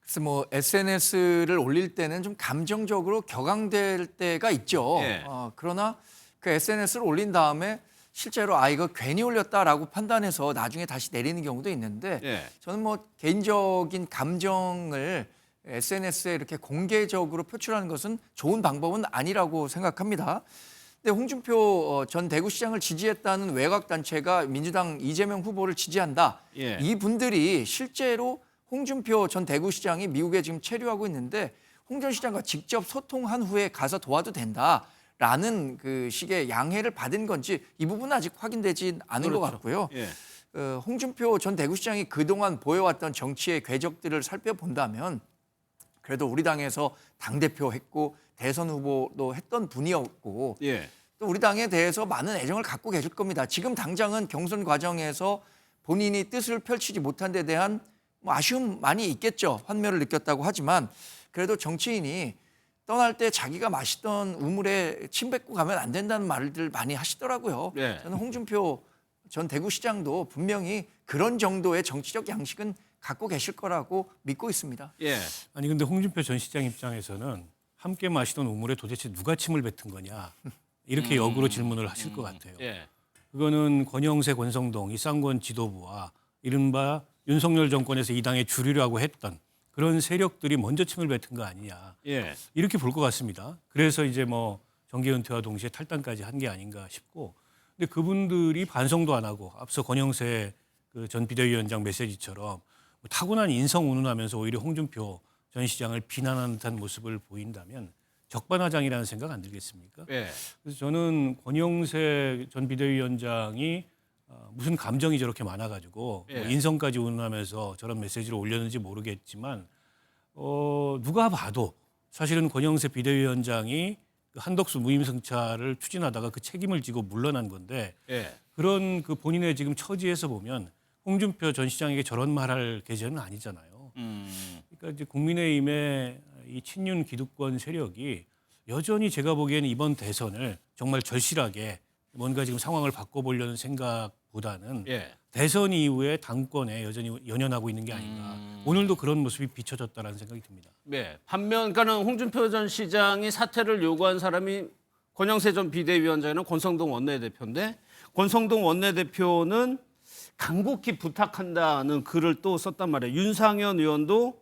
그래서 뭐 SNS를 올릴 때는 좀 감정적으로 격앙될 때가 있죠. 예. 그러나 그 SNS를 올린 다음에 실제로 이거 괜히 올렸다라고 판단해서 나중에 다시 내리는 경우도 있는데 예. 저는 뭐 개인적인 감정을 SNS에 이렇게 공개적으로 표출하는 것은 좋은 방법은 아니라고 생각합니다. 근데 홍준표 전 대구시장을 지지했다는 외곽단체가 민주당 이재명 후보를 지지한다. 예. 이분들이 실제로 홍준표 전 대구시장이 미국에 지금 체류하고 있는데 홍 전 시장과 직접 소통한 후에 가서 도와도 된다라는 그 식의 양해를 받은 건지 이 부분은 아직 확인되지 않은 것 같고요. 예. 홍준표 전 대구시장이 그동안 보여왔던 정치의 궤적들을 살펴본다면 그래도 우리 당에서 당대표 했고 대선 후보도 했던 분이었고 예. 또 우리 당에 대해서 많은 애정을 갖고 계실 겁니다. 지금 당장은 경선 과정에서 본인이 뜻을 펼치지 못한 데 대한 뭐 아쉬움 많이 있겠죠. 환멸을 느꼈다고 하지만 그래도 정치인이 떠날 때 자기가 마시던 우물에 침 뱉고 가면 안 된다는 말들 많이 하시더라고요. 예. 저는 홍준표 전 대구시장도 분명히 그런 정도의 정치적 양식은 갖고 계실 거라고 믿고 있습니다. 예. 아니 근데 홍준표 전 시장 입장에서는 함께 마시던 우물에 도대체 누가 침을 뱉은 거냐 이렇게 역으로 질문을 하실 것 같아요. 예. 그거는 권영세, 권성동, 이쌍권 지도부와 이른바 윤석열 정권에서 이 당의 주류라고 했던 그런 세력들이 먼저 침을 뱉은 거 아니냐 예. 이렇게 볼 것 같습니다. 그래서 이제 뭐 정계 은퇴와 동시에 탈당까지 한 게 아닌가 싶고 근데 그분들이 반성도 안 하고 앞서 권영세 그 전 비대위원장 메시지처럼 뭐 타고난 인성 운운하면서 오히려 홍준표 전 시장을 비난하는 듯한 모습을 보인다면 적반하장이라는 생각 안 들겠습니까? 예. 그래서 저는 권영세 전 비대위원장이 무슨 감정이 저렇게 많아가지고 예. 뭐 인성까지 운운하면서 저런 메시지를 올렸는지 모르겠지만 누가 봐도 사실은 권영세 비대위원장이 그 한덕수 무임승차를 추진하다가 그 책임을 지고 물러난 건데 예. 그런 그 본인의 지금 처지에서 보면 홍준표 전 시장에게 저런 말할 계제는 아니잖아요. 그러니까 이제 국민의힘의 이 친윤 기득권 세력이 여전히 제가 보기에는 이번 대선을 정말 절실하게 뭔가 지금 상황을 바꿔보려는 생각보다는 예. 대선 이후에 당권에 여전히 연연하고 있는 게 아닌가. 오늘도 그런 모습이 비춰졌다라는 생각이 듭니다. 네. 반면 그러니까는 홍준표 전 시장이 사퇴를 요구한 사람이 권영세 전 비대위원장이나 권성동 원내대표인데 권성동 원내대표는 간곡히 부탁한다는 글을 또 썼단 말이에요. 윤상현 의원도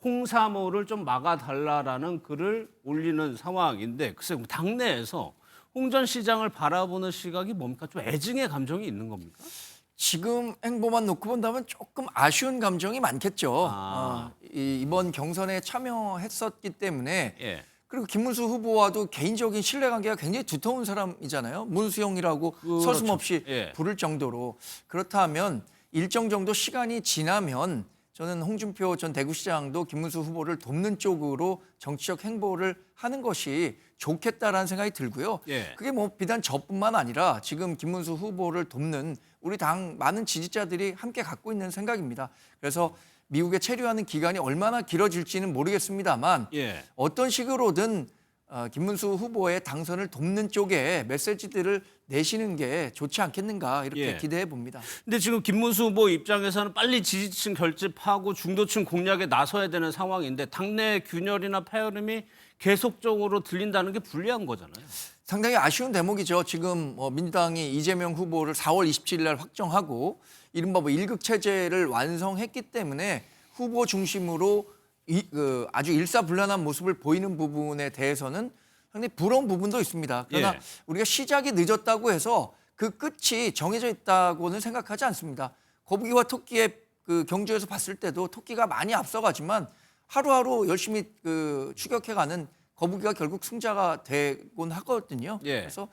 홍사모를 좀 막아달라라는 글을 올리는 상황인데 글쎄 당내에서 홍 전 시장을 바라보는 시각이 뭡니까? 좀 애증의 감정이 있는 겁니까? 지금 행보만 놓고 본다면 조금 아쉬운 감정이 많겠죠. 아. 이번 경선에 참여했었기 때문에 예. 그리고 김문수 후보와도 개인적인 신뢰관계가 굉장히 두터운 사람이잖아요. 문수형이라고 그렇죠. 서슴없이 예. 부를 정도로. 그렇다면 일정 정도 시간이 지나면 저는 홍준표 전 대구시장도 김문수 후보를 돕는 쪽으로 정치적 행보를 하는 것이 좋겠다라는 생각이 들고요. 예. 그게 뭐 비단 저뿐만 아니라 지금 김문수 후보를 돕는 우리 당 많은 지지자들이 함께 갖고 있는 생각입니다. 그래서 미국에 체류하는 기간이 얼마나 길어질지는 모르겠습니다만 예. 어떤 식으로든 김문수 후보의 당선을 돕는 쪽에 메시지들을 내시는 게 좋지 않겠는가 이렇게 예. 기대해 봅니다. 근데 지금 김문수 후보 입장에서는 빨리 지지층 결집하고 중도층 공략에 나서야 되는 상황인데 당내 균열이나 파열음이 계속적으로 들린다는 게 불리한 거잖아요. 상당히 아쉬운 대목이죠. 지금 민주당이 이재명 후보를 4월 27일 날 확정하고 이른바 1극 체제를 완성했기 때문에 후보 중심으로 아주 일사불란한 모습을 보이는 부분에 대해서는 상당히 부러운 부분도 있습니다. 그러나 예. 우리가 시작이 늦었다고 해서 그 끝이 정해져 있다고는 생각하지 않습니다. 거북이와 토끼의 그 경주에서 봤을 때도 토끼가 많이 앞서가지만 하루하루 열심히 추격해가는 거북이가 결국 승자가 되곤 하거든요. 예. 그래서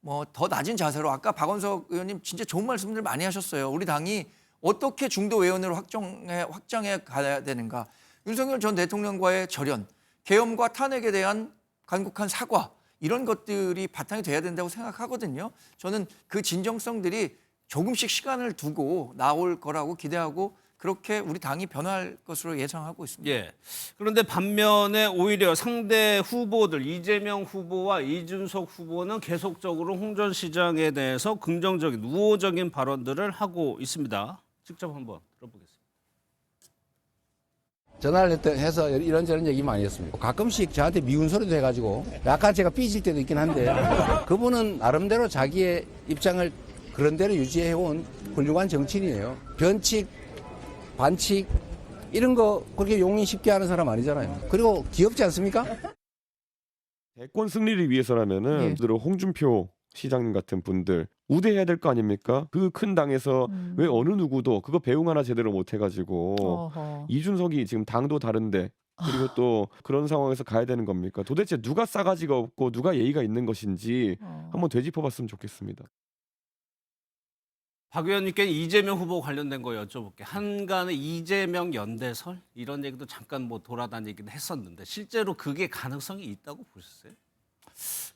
뭐 더 낮은 자세로 아까 박원석 의원님 진짜 좋은 말씀들 많이 하셨어요. 우리 당이 어떻게 중도 외연으로 확장해 가야 되는가. 윤석열 전 대통령과의 절연, 계엄과 탄핵에 대한 간곡한 사과 이런 것들이 바탕이 돼야 된다고 생각하거든요. 저는 그 진정성들이 조금씩 시간을 두고 나올 거라고 기대하고 그렇게 우리 당이 변화할 것으로 예상하고 있습니다. 예. 그런데 반면에 오히려 상대 후보들 이재명 후보와 이준석 후보는 계속적으로 홍 전 시장에 대해서 긍정적인 우호적인 발언들을 하고 있습니다. 직접 한번 들어보겠습니다. 전화를 해서 이런저런 얘기 많이 했습니다. 가끔씩 저한테 미운 소리도 해가지고 약간 제가 삐질 때도 있긴 한데 그분은 나름대로 자기의 입장을 그런대로 유지해온 훌륭한 정치인이에요. 변칙, 반칙 이런 거 그렇게 용인 쉽게 하는 사람 아니잖아요. 그리고 귀엽지 않습니까? 대권 승리를 위해서라면은 홍준표 시장님 같은 분들 우대해야 될 거 아닙니까? 그 큰 당에서 왜 어느 누구도 그거 배웅 하나 제대로 못 해가지고 이준석이 지금 당도 다른데 그리고 또 그런 상황에서 가야 되는 겁니까? 도대체 누가 싸가지가 없고 누가 예의가 있는 것인지 한번 되짚어봤으면 좋겠습니다. 박 의원님께 이재명 후보 관련된 거 여쭤볼게요. 한간의 이재명 연대설 이런 얘기도 잠깐 뭐 돌아다니긴 했었는데 실제로 그게 가능성이 있다고 보셨어요?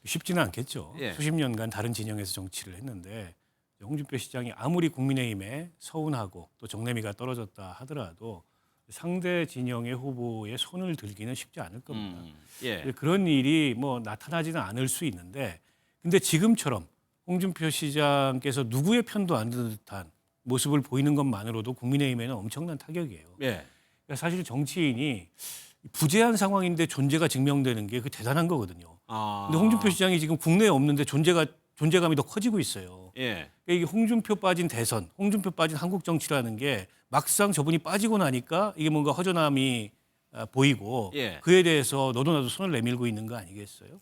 쉽지는 않겠죠. 예. 수십 년간 다른 진영에서 정치를 했는데 홍준표 시장이 아무리 국민의힘에 서운하고 또 정내미가 떨어졌다 하더라도 상대 진영의 후보의 손을 들기는 쉽지 않을 겁니다. 예. 그런 일이 뭐 나타나지는 않을 수 있는데 근데 지금처럼 홍준표 시장께서 누구의 편도 안 드는 듯한 모습을 보이는 것만으로도 국민의힘에는 엄청난 타격이에요. 예. 그러니까 사실 정치인이 부재한 상황인데 존재가 증명되는 게 그 대단한 거거든요. 근데 홍준표 시장이 지금 국내에 없는데 존재감이 더 커지고 있어요. 예. 그러니까 이게 홍준표 빠진 대선, 홍준표 빠진 한국 정치라는 게 막상 저분이 빠지고 나니까 이게 뭔가 허전함이 보이고 예. 그에 대해서 너도 나도 손을 내밀고 있는 거 아니겠어요?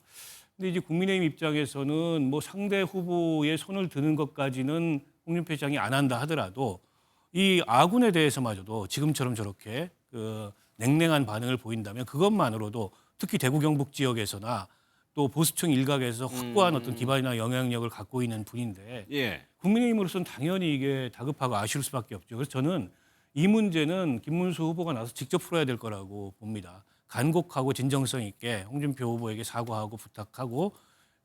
근데 이제 국민의힘 입장에서는 뭐 상대 후보의 손을 드는 것까지는 홍준표 시장이 안 한다 하더라도 이 아군에 대해서마저도 지금처럼 저렇게 그 냉랭한 반응을 보인다면 그것만으로도 특히 대구 경북 지역에서나 또 보수층 일각에서 확고한 어떤 기반이나 영향력을 갖고 있는 분인데 예. 국민의힘으로서는 당연히 이게 다급하고 아쉬울 수밖에 없죠. 그래서 저는 이 문제는 김문수 후보가 나서 직접 풀어야 될 거라고 봅니다. 간곡하고 진정성 있게 홍준표 후보에게 사과하고 부탁하고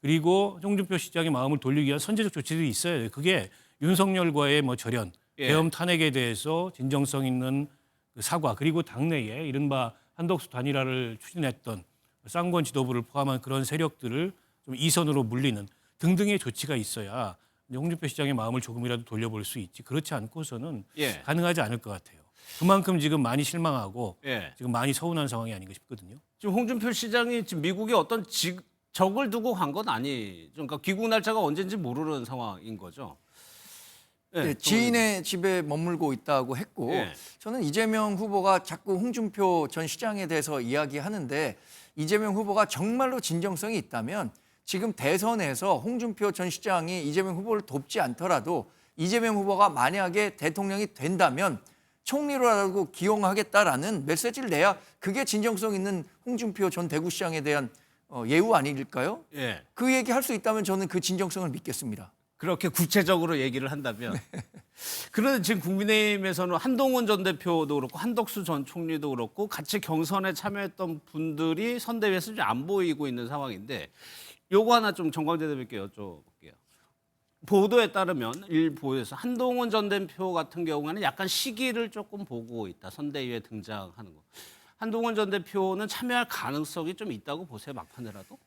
그리고 홍준표 시장의 마음을 돌리기 위한 선제적 조치들이 있어야 돼요. 그게 윤석열과의 뭐 절연, 예. 계엄 탄핵에 대해서 진정성 있는 그 사과 그리고 당내에 이른바 한덕수 단일화를 추진했던 쌍권 지도부를 포함한 그런 세력들을 좀 이선으로 물리는 등등의 조치가 있어야 이제 홍준표 시장의 마음을 조금이라도 돌려볼 수 있지. 그렇지 않고서는 예. 가능하지 않을 것 같아요. 그만큼 지금 많이 실망하고 예. 지금 많이 서운한 상황이 아닌가 싶거든요. 지금 홍준표 시장이 지금 미국에 어떤 적을 두고 간 건 아니죠. 그러니까 귀국 날짜가 언제인지 모르는 상황인 거죠. 네, 지인의 집에 머물고 있다고 했고 예. 저는 이재명 후보가 자꾸 홍준표 전 시장에 대해서 이야기하는데 이재명 후보가 정말로 진정성이 있다면 지금 대선에서 홍준표 전 시장이 이재명 후보를 돕지 않더라도 이재명 후보가 만약에 대통령이 된다면 총리로라도 기용하겠다라는 메시지를 내야 그게 진정성 있는 홍준표 전 대구시장에 대한 예우 아닐까요? 예. 그 얘기 할 수 있다면 저는 그 진정성을 믿겠습니다. 그렇게 구체적으로 얘기를 한다면. 그런데 지금 국민의힘에서는 한동훈 전 대표도 그렇고 한덕수 전 총리도 그렇고 같이 경선에 참여했던 분들이 선대위에서 좀 안 보이고 있는 상황인데 요거 하나 좀 정광재 대표께 여쭤볼게요. 보도에 따르면 일보에서 한동훈 전 대표 같은 경우에는 약간 시기를 조금 보고 있다. 선대위에 등장하는 거. 한동훈 전 대표는 참여할 가능성이 좀 있다고 보세요. 막판이라도?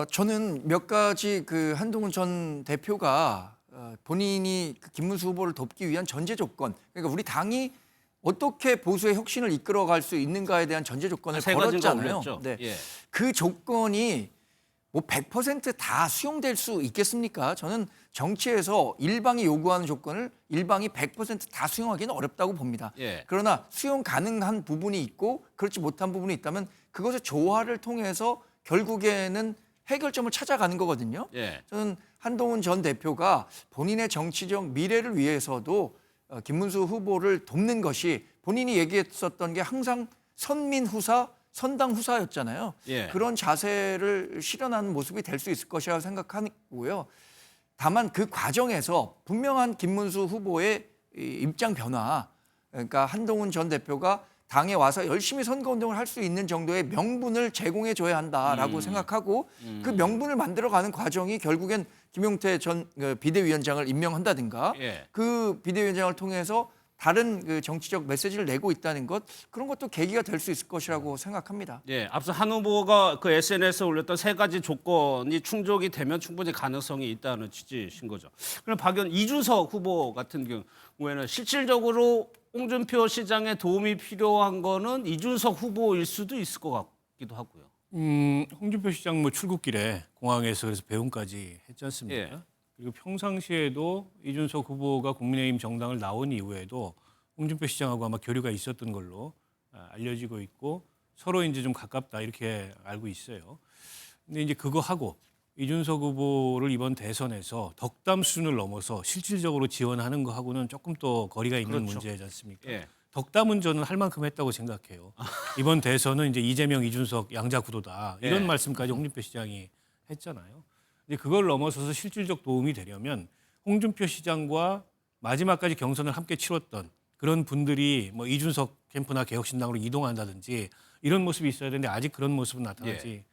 저는 몇 가지 그 한동훈 전 대표가 본인이 그 김문수 후보를 돕기 위한 전제 조건, 그러니까 우리 당이 어떻게 보수의 혁신을 이끌어갈 수 있는가에 대한 전제 조건을 세 가지가 걸었잖아요. 올렸죠. 네. 예. 그 조건이 뭐 100%다 수용될 수 있겠습니까? 저는 정치에서 일방이 요구하는 조건을 일방이 100%다 수용하기는 어렵다고 봅니다. 예. 그러나 수용 가능한 부분이 있고 그렇지 못한 부분이 있다면 그것을 조화를 통해서 결국에는 해결점을 찾아가는 거거든요. 예. 저는 한동훈 전 대표가 본인의 정치적 미래를 위해서도 김문수 후보를 돕는 것이 본인이 얘기했었던 게 항상 선민 후사, 선당 후사였잖아요. 예. 그런 자세를 실현하는 모습이 될 수 있을 것이라고 생각하고요. 다만 그 과정에서 분명한 김문수 후보의 입장 변화, 그러니까 한동훈 전 대표가 당에 와서 열심히 선거운동을 할 수 있는 정도의 명분을 제공해 줘야 한다라고 생각하고 그 명분을 만들어가는 과정이 결국엔 김용태 전 비대위원장을 임명한다든가 예. 그 비대위원장을 통해서 다른 그 정치적 메시지를 내고 있다는 것, 그런 것도 계기가 될 수 있을 것이라고 생각합니다. 예, 앞서 한 후보가 그 SNS에 올렸던 세 가지 조건이 충족이 되면 충분히 가능성이 있다는 취지신 거죠. 그럼 이준석 후보 같은 경우에는 실질적으로 홍준표 시장의 도움이 필요한 거는 이준석 후보일 수도 있을 것 같기도 하고요. 홍준표 시장 뭐 출국길에 공항에서 그래서 배웅까지 했지 않습니까? 예. 그리고 평상시에도 이준석 후보가 국민의힘 정당을 나온 이후에도 홍준표 시장하고 아마 교류가 있었던 걸로 알려지고 있고 서로 이제 좀 가깝다 이렇게 알고 있어요. 근데 이제 그거 하고 이준석 후보를 이번 대선에서 덕담 수준을 넘어서 실질적으로 지원하는 거하고는 조금 또 거리가 있는 그렇죠. 문제지 않습니까? 예. 덕담은 저는 할 만큼 했다고 생각해요. 이번 대선은 이제 이재명, 이준석 양자 구도다 이런 예. 말씀까지 홍준표 시장이 했잖아요. 근데 그걸 넘어서서 실질적 도움이 되려면 홍준표 시장과 마지막까지 경선을 함께 치렀던 그런 분들이 뭐 이준석 캠프나 개혁신당으로 이동한다든지 이런 모습이 있어야 되는데 아직 그런 모습은 나타나지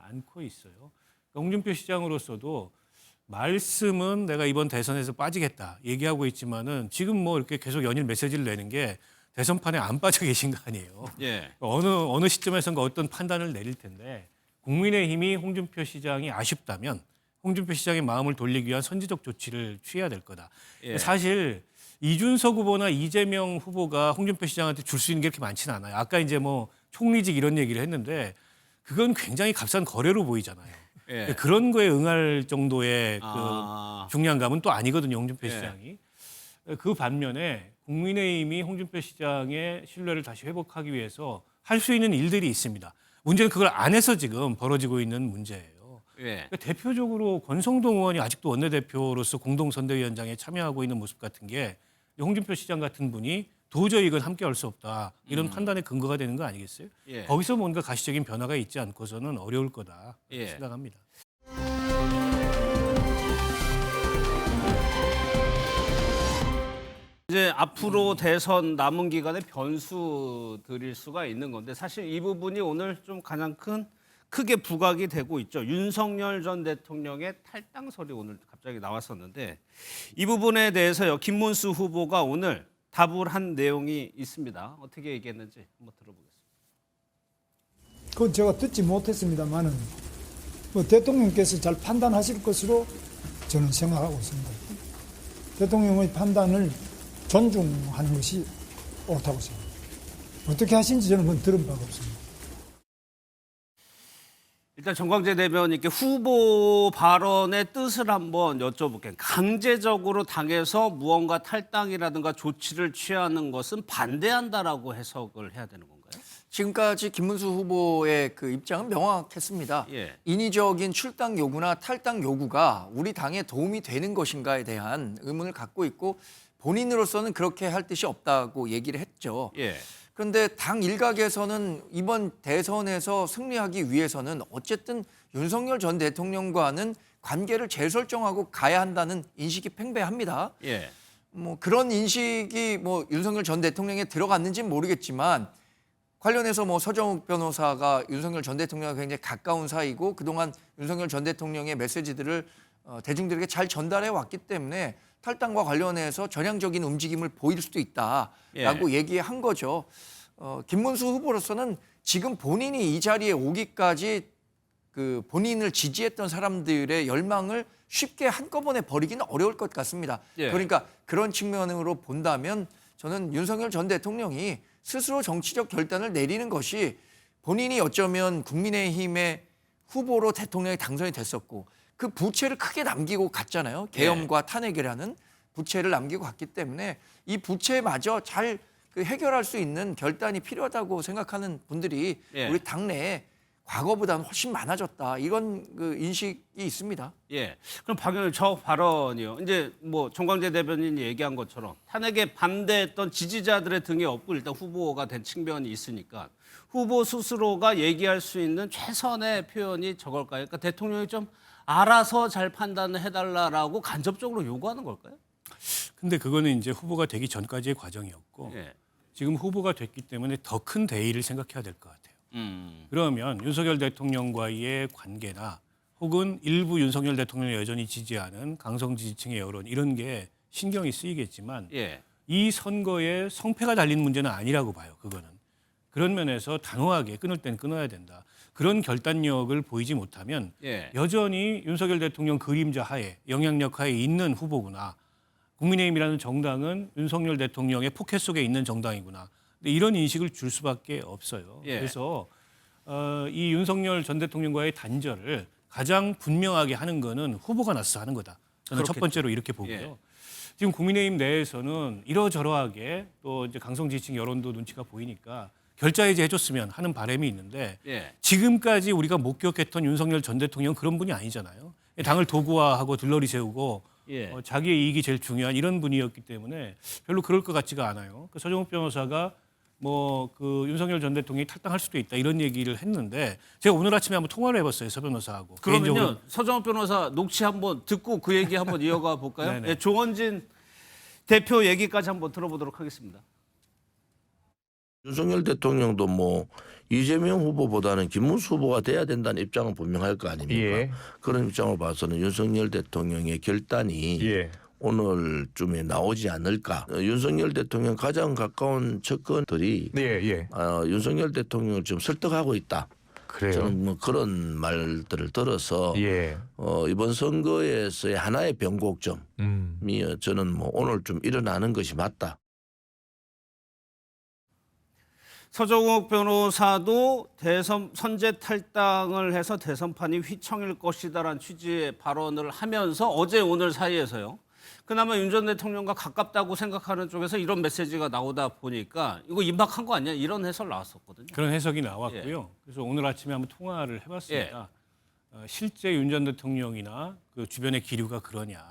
않고 있어요. 그러니까 홍준표 시장으로서도 말씀은 내가 이번 대선에서 빠지겠다 얘기하고 있지만은 지금 뭐 이렇게 계속 연일 메시지를 내는 게 대선판에 안 빠져 계신 거 아니에요. 예. 어느 시점에선가 어떤 판단을 내릴 텐데 국민의힘이 홍준표 시장이 아쉽다면 홍준표 시장의 마음을 돌리기 위한 선제적 조치를 취해야 될 거다. 예. 사실 이준석 후보나 이재명 후보가 홍준표 시장한테 줄 수 있는 게 그렇게 많지는 않아요. 아까 이제 뭐 총리직 이런 얘기를 했는데 그건 굉장히 값싼 거래로 보이잖아요. 예. 그런 거에 응할 정도의 아. 그 중량감은 또 아니거든요. 홍준표 예. 시장이. 그 반면에 국민의힘이 홍준표 시장의 신뢰를 다시 회복하기 위해서 할 수 있는 일들이 있습니다. 문제는 그걸 안 해서 지금 벌어지고 있는 문제예요. 예. 그러니까 대표적으로 권성동 의원이 아직도 원내대표로서 공동선대위원장에 참여하고 있는 모습 같은 게 홍준표 시장 같은 분이 도저히 이건 함께할 수 없다. 이런 판단의 근거가 되는 거 아니겠어요? 예. 거기서 뭔가 가시적인 변화가 있지 않고서는 어려울 거다 예. 생각합니다. 이제 앞으로 대선 남은 기간에 변수들일 수가 있는 건데 사실 이 부분이 오늘 좀 가장 크게 부각이 되고 있죠. 윤석열 전 대통령의 탈당설이 오늘 갑자기 나왔었는데 이 부분에 대해서요. 김문수 후보가 오늘 답을 한 내용이 있습니다. 어떻게 얘기했는지 한번 들어보겠습니다. 그건 제가 듣지 못했습니다만은 뭐 대통령께서 잘 판단하실 것으로 저는 생각하고 있습니다. 대통령의 판단을 존중하는 것이 옳다고 생각합니다. 어떻게 하신지 저는 그건 들은 바가 없습니다. 일단 정광재 대변인께 후보 발언의 뜻을 한번 여쭤볼게요. 강제적으로 당에서 무언가 탈당이라든가 조치를 취하는 것은 반대한다라고 해석을 해야 되는 건가요? 지금까지 김문수 후보의 그 입장은 명확했습니다. 예. 인위적인 출당 요구나 탈당 요구가 우리 당에 도움이 되는 것인가에 대한 의문을 갖고 있고 본인으로서는 그렇게 할 뜻이 없다고 얘기를 했죠. 예. 그런데 당 일각에서는 이번 대선에서 승리하기 위해서는 어쨌든 윤석열 전 대통령과는 관계를 재설정하고 가야 한다는 인식이 팽배합니다. 예. 뭐 그런 인식이 뭐 윤석열 전 대통령에 들어갔는지는 모르겠지만 관련해서 뭐 서정욱 변호사가 윤석열 전 대통령과 굉장히 가까운 사이고 그동안 윤석열 전 대통령의 메시지들을 대중들에게 잘 전달해 왔기 때문에 탈당과 관련해서 전향적인 움직임을 보일 수도 있다라고 얘기한 거죠. 김문수 후보로서는 지금 본인이 이 자리에 오기까지 그 본인을 지지했던 사람들의 열망을 쉽게 한꺼번에 버리기는 어려울 것 같습니다. 예. 그러니까 그런 측면으로 본다면 저는 윤석열 전 대통령이 스스로 정치적 결단을 내리는 것이 본인이 어쩌면 국민의힘의 후보로 대통령에 당선이 됐었고 그 부채를 크게 남기고 갔잖아요. 계엄과 탄핵이라는 부채를 남기고 갔기 때문에 이 부채마저 잘 그 해결할 수 있는 결단이 필요하다고 생각하는 분들이 우리 당내에 과거보다는 훨씬 많아졌다. 이런 그 인식이 있습니다. 예. 그럼 박 의원님 저 발언이요. 이제 뭐 정광재 대변인이 얘기한 것처럼 탄핵에 반대했던 지지자들의 등에 업고 일단 후보가 된 측면이 있으니까 후보 스스로가 얘기할 수 있는 최선의 표현이 저걸까요? 그러니까 대통령이 좀 알아서 잘 판단을 해달라라고 간접적으로 요구하는 걸까요? 근데 그거는 이제 후보가 되기 전까지의 과정이었고 예. 지금 후보가 됐기 때문에 더 큰 대의를 생각해야 될 것 같아요. 그러면 윤석열 대통령과의 관계나 혹은 일부 윤석열 대통령을 여전히 지지하는 강성 지지층의 여론 이런 게 신경이 쓰이겠지만 이 선거에 성패가 달린 문제는 아니라고 봐요. 그거는. 그런 면에서 단호하게 끊을 땐 끊어야 된다. 그런 결단력을 보이지 못하면 여전히 윤석열 대통령 그림자 하에 영향력 하에 있는 후보구나. 국민의힘이라는 정당은 윤석열 대통령의 포켓 속에 있는 정당이구나. 근데 이런 인식을 줄 수밖에 없어요. 그래서 이 윤석열 전 대통령과의 단절을 가장 분명하게 하는 거는 후보가 나서서 하는 거다. 저는 첫 번째로 이렇게 보고요. 지금 국민의힘 내에서는 이러저러하게 또 이제 강성 지지층 여론도 눈치가 보이니까 결자해제 해줬으면 하는 바람이 있는데 지금까지 우리가 목격했던 윤석열 전 대통령은 그런 분이 아니잖아요. 당을 도구화하고 들러리 세우고 자기의 이익이 제일 중요한 이런 분이었기 때문에 별로 그럴 것 같지가 않아요. 서정욱 변호사가 뭐 그 윤석열 전 대통령이 탈당할 수도 있다 이런 얘기를 했는데 제가 오늘 아침에 한번 통화를 해봤어요. 서 변호사하고. 그러면요 서정욱 변호사 녹취 한번 듣고 그 얘기 한번 이어가 볼까요? 네, 조원진 대표 얘기까지 한번 들어보도록 하겠습니다. 윤석열 대통령도 뭐 이재명 후보보다는 김문수 후보가 돼야 된다는 입장은 분명할 거 아닙니까? 그런 입장을 봐서는 윤석열 대통령의 결단이 오늘쯤에 나오지 않을까. 윤석열 대통령 가장 가까운 측근들이 윤석열 대통령을 좀 설득하고 있다. 저는 뭐 그런 말들을 들어서 이번 선거에서의 하나의 변곡점이 저는 뭐 오늘 좀 일어나는 것이 맞다. 서정욱 변호사도 대선 선제 탈당을 해서 대선판이 휘청일 것이다라는 취지의 발언을 하면서 어제 오늘 사이에서요. 그나마 윤 전 대통령과 가깝다고 생각하는 쪽에서 이런 메시지가 나오다 보니까 이거 임박한 거 아니야? 이런 해설 나왔었거든요. 그런 해석이 나왔고요. 그래서 오늘 아침에 한번 통화를 해봤습니다. 실제 윤 전 대통령이나 그 주변의 기류가 그러냐.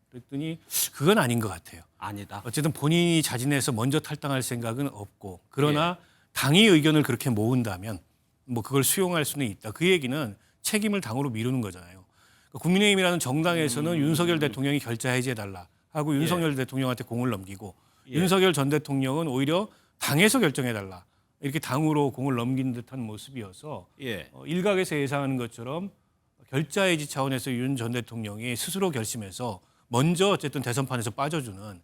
그랬더니 그건 아닌 것 같아요. 아니다. 어쨌든 본인이 자진해서 먼저 탈당할 생각은 없고 그러나 당의 의견을 그렇게 모은다면 뭐 그걸 수용할 수는 있다. 그 얘기는 책임을 당으로 미루는 거잖아요. 국민의힘이라는 정당에서는 윤석열 대통령이 결자해제해달라 하고 윤석열 대통령한테 공을 넘기고 윤석열 전 대통령은 오히려 당에서 결정해달라 이렇게 당으로 공을 넘긴 듯한 모습이어서 일각에서 예상하는 것처럼 결자해지 차원에서 윤 전 대통령이 스스로 결심해서 먼저 어쨌든 대선판에서 빠져주는